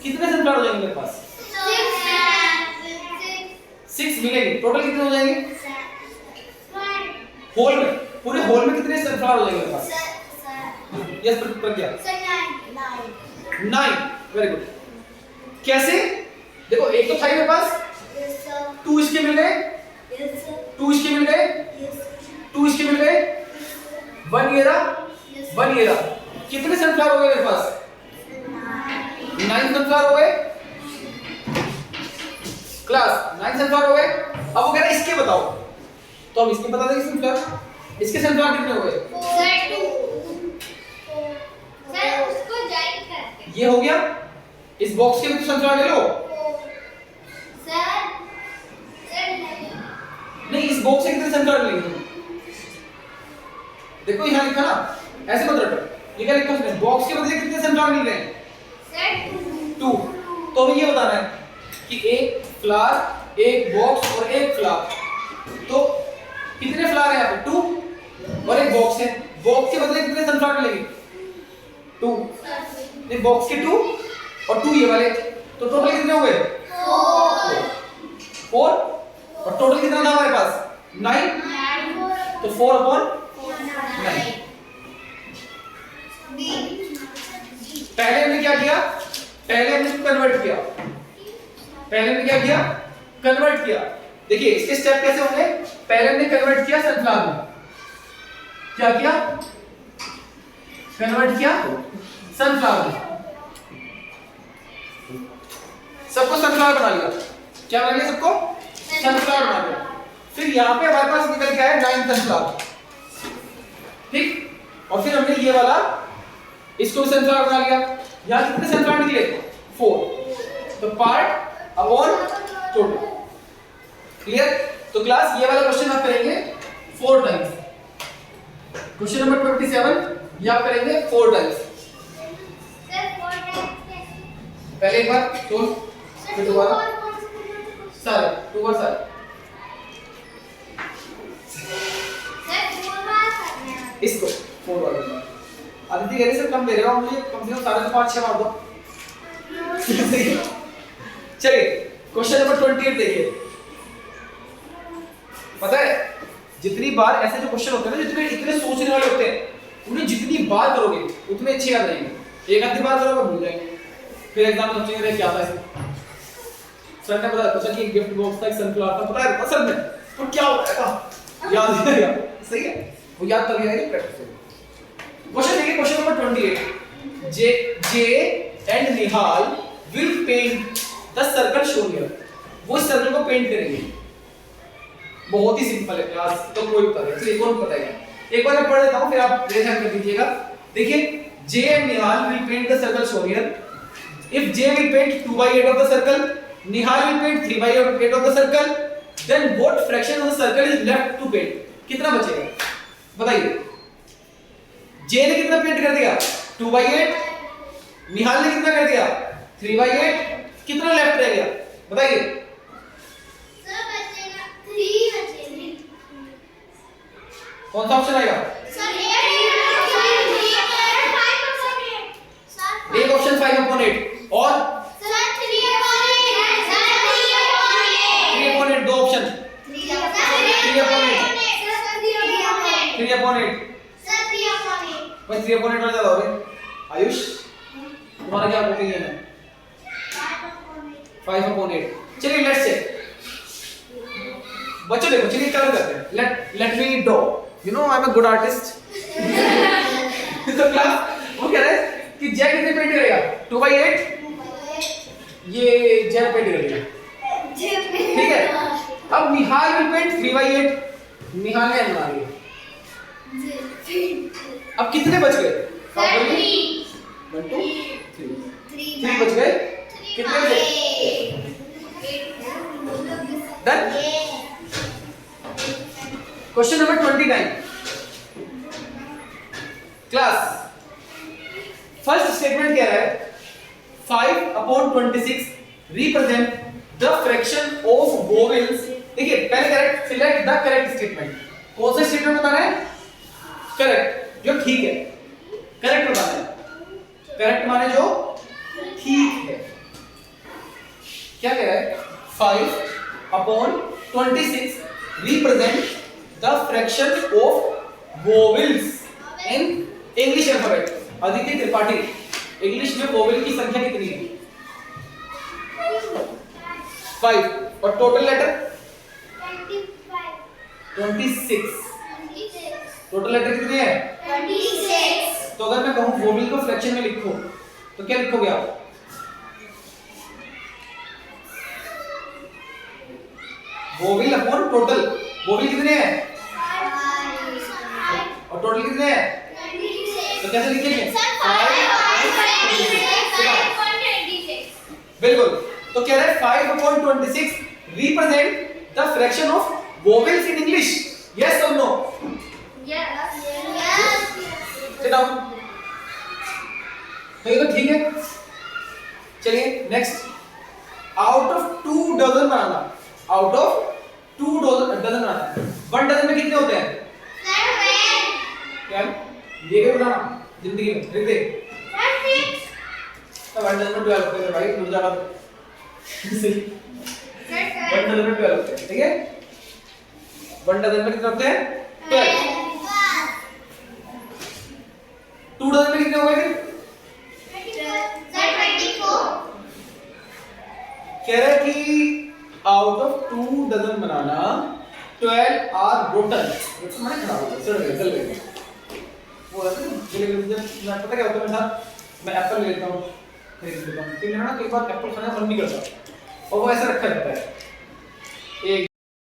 कितने सनफ्लावर हो जाएंगे मेरे पास, 6 मिलेंगे. टोटल कितने हो जाएंगे होल में, पूरे होल में कितने सनफ्लावर हो जाएंगे मेरे पास. यस प्रज्ञा, 9. Very good. कैसे, देखो एक तो था मेरे पास, 2 इसके मिल गए, 2 इसके मिल गए, 2 इसके मिल गए, 1 ये रहा, 1 ये रहा. कितने सनफ्लावर हो गए मेरे पास, 9 सनफ्लावर हो गए. क्लास 9 सनफ्लावर हो गए. अब वो कह रहा है इसके बताओ, तो हम इसके बता देंगे सनफ्लावर. इसके सनफ्लावर कितने हो गए, सर उसको ज्वाइन करते. ये हो गया. इस बॉक्स के भी तो सनफ्लावर ले लो. सर नहीं, इस बॉक्स से कितने सनफ्लावर लेंगे. देखो यहाँ लिखा ना, ऐसे मत रटो. ये क्या लिखा उसने, बॉक्स के बदले कितने सनफ्लावर मिल रहे हैं, सर 2. तो हमें ये बताना है कि एक फ्लावर, एक बॉक्स और एक फ्लावर. तो कितने फ्लावर है यहाँ पे, 2 और एक बॉक्स है. बॉक्स के बदले कितने सनफ्लावर मिलेंगे, 2. ये बॉक्स के 2 और 2 ये वाले, तो टोटल कितने हो गए, 4. और टोटल कितना था हमारे पास, 9. तो 4 अपॉन 9. पहले हमने क्या किया, पहले हमने कन्वर्ट किया. देखिए इसके स्टेप कैसे होंगे, पहले हमने कन्वर्ट किया सनफ्लावर में, क्या किया, कन्वर्ट किया सनफ्लावर में, सबको सनफ्लावर बना लिया, क्या बना लिया सबको, सनफ्लावर बना लिया। फिर यहाँ पे हमारे पास निकल के आया 9 सनफ्लावर, ठीक, और फिर हमने ये वाला इसको भी सनफ्लावर बना लिया। यहाँ कितने सनफ्लावर निकले, 4, तो पार्ट अपॉन टोटल, क्लियर। तो क्लास ये वाला क्वेश्चन आप करेंगे 4 टाइम्स, क्वेश्चन नंबर 27 ये आप करेंगे 4 टाइम्स। सर 4 टाइम्स कैसे? पहले एक बार सुन, फिर दोबारा सर 2 बार सर, सर 4 बार करना है। इसको 4 बार करना। अदिति कह रही सर कम दे रहे हो, मुझे कम से कम 5.5 मार दो। चलिए क्वेश्चन नंबर 28 देखिए, पता है जितनी बार ऐसे जो क्वेश्चन होते हैं ना, जितने इतने सोचने वाले होते हैं, उन्हें जितनी बार करोगे उतने अच्छे याद रहेंगे। एक आधी बार करोगे भूल जाएंगे, फिर एग्जाम में सोचेंगे क्या था इसमें। सर ने बताया क्वेश्चन की गिफ्ट बॉक्स था, एक सनफ्लावर था, पता है असल में तो क्या हो रहा था याद नहीं रहेगा, सही है, वो याद तभी आएगी प्रैक्टिस से। क्वेश्चन देखिए question number 28, J and Nihal will paint the circle shown here, वो इस सर्कल को पेंट करेंगे। बहुत ही सिंपल है क्लास, तो कोई पता है, चलिए कौन बताएगा, एक बार मैं पढ़ देता हूं फिर आप रेज हैंड कर दीजिएगा। देखिए J and Nihal will paint the circle shown here, if J will paint 2/8 of the circle, Nihal will paint 3/8 of the circle, then what fraction of the circle is left to paint, कितना बचेगा बताइए। जे ने कितना पेंट कर दिया 2/8, निहाल ने कितना कर दिया 3/8, कितना लेफ्ट रह गया बताइए। सर बचेगा 3 बचेंगे। कौन सा ऑप्शन आएगा, सर 5/8 सर एक ऑप्शन 5/8 और सर 3/8 सर 3/8 3/8, दो ऑप्शन 3/8 3/8 सर 3/8 भाई 3/8 वाला ज्यादा हो गया। आयुष तुम्हारा क्या ओपिनियन है, 5/8। चलिए लेट्स चेक, बच्चों देखो चलिए क्या करते हैं, let me do, you know I am a good artist. तो क्लास वो कह रहा है कि जय कितने पेंट करेगा 2/8, ये जय पेंट करेगा, ठीक है। अब निहाल विल पेंट 3/8, निहाल ने बना लिया। अब कितने बच गए, 1 2 3 बच गए, कितने बचे, done. Question number 29 class, first statement कह रहा है 5/26 represent the fraction of vowels. देखिए पहले correct, select the correct statement, कौन सा स्टेटमेंट बताना है, करेक्ट जो ठीक है, करेक्ट बताना है, करेक्ट माने जो ठीक है। क्या कह रहा है 5/26 represent the fraction of vowels in English alphabet। Aditya Tripathi, English में वोवेल की संख्या कितनी है 5, और टोटल लेटर 26, टोटल लेटर कितने हैं 26। तो अगर मैं कहूं वोवेल को फ्रैक्शन में लिखो तो क्या लिखोगे आप, वोवेल अपॉन टोटल, वोवेल कितने हैं और टोटल कितने हैं, तो कैसे लिखेंगे 5/26 बिल्कुल। तो कह रहा है 5/26 represent the fraction of vowels in English, yes or no, sit down। तो ये तो ठीक है। चलिए next, out of 2 dozen banana, out of 2 dozen banana, 1 dozen में कितने होते हैं, क्या ये भी बनाना जिंदगी में लिख दे, तो 1 डजन में 12 होते हैं भाई, मुझे ज्यादा 1 डजन में 12 होते हैं, ठीक है। 1 डजन में कितने होते हैं 12, 2 डजन में कितने हो गए फिर, कह रहा है कि out of 2 dozen banana 12 are rotten. ये तो मैंने खराब हो गया, सड़ गए, गल गए। वो है ना जब मैं पता क्या होता है मेरे साथ, मैं एप्पल ले लेता हूँ, खरीद लेता हूँ, फिर मेरा ना कई बार एप्पल खाने का मन नहीं करता और वो ऐसा रखा रहता है,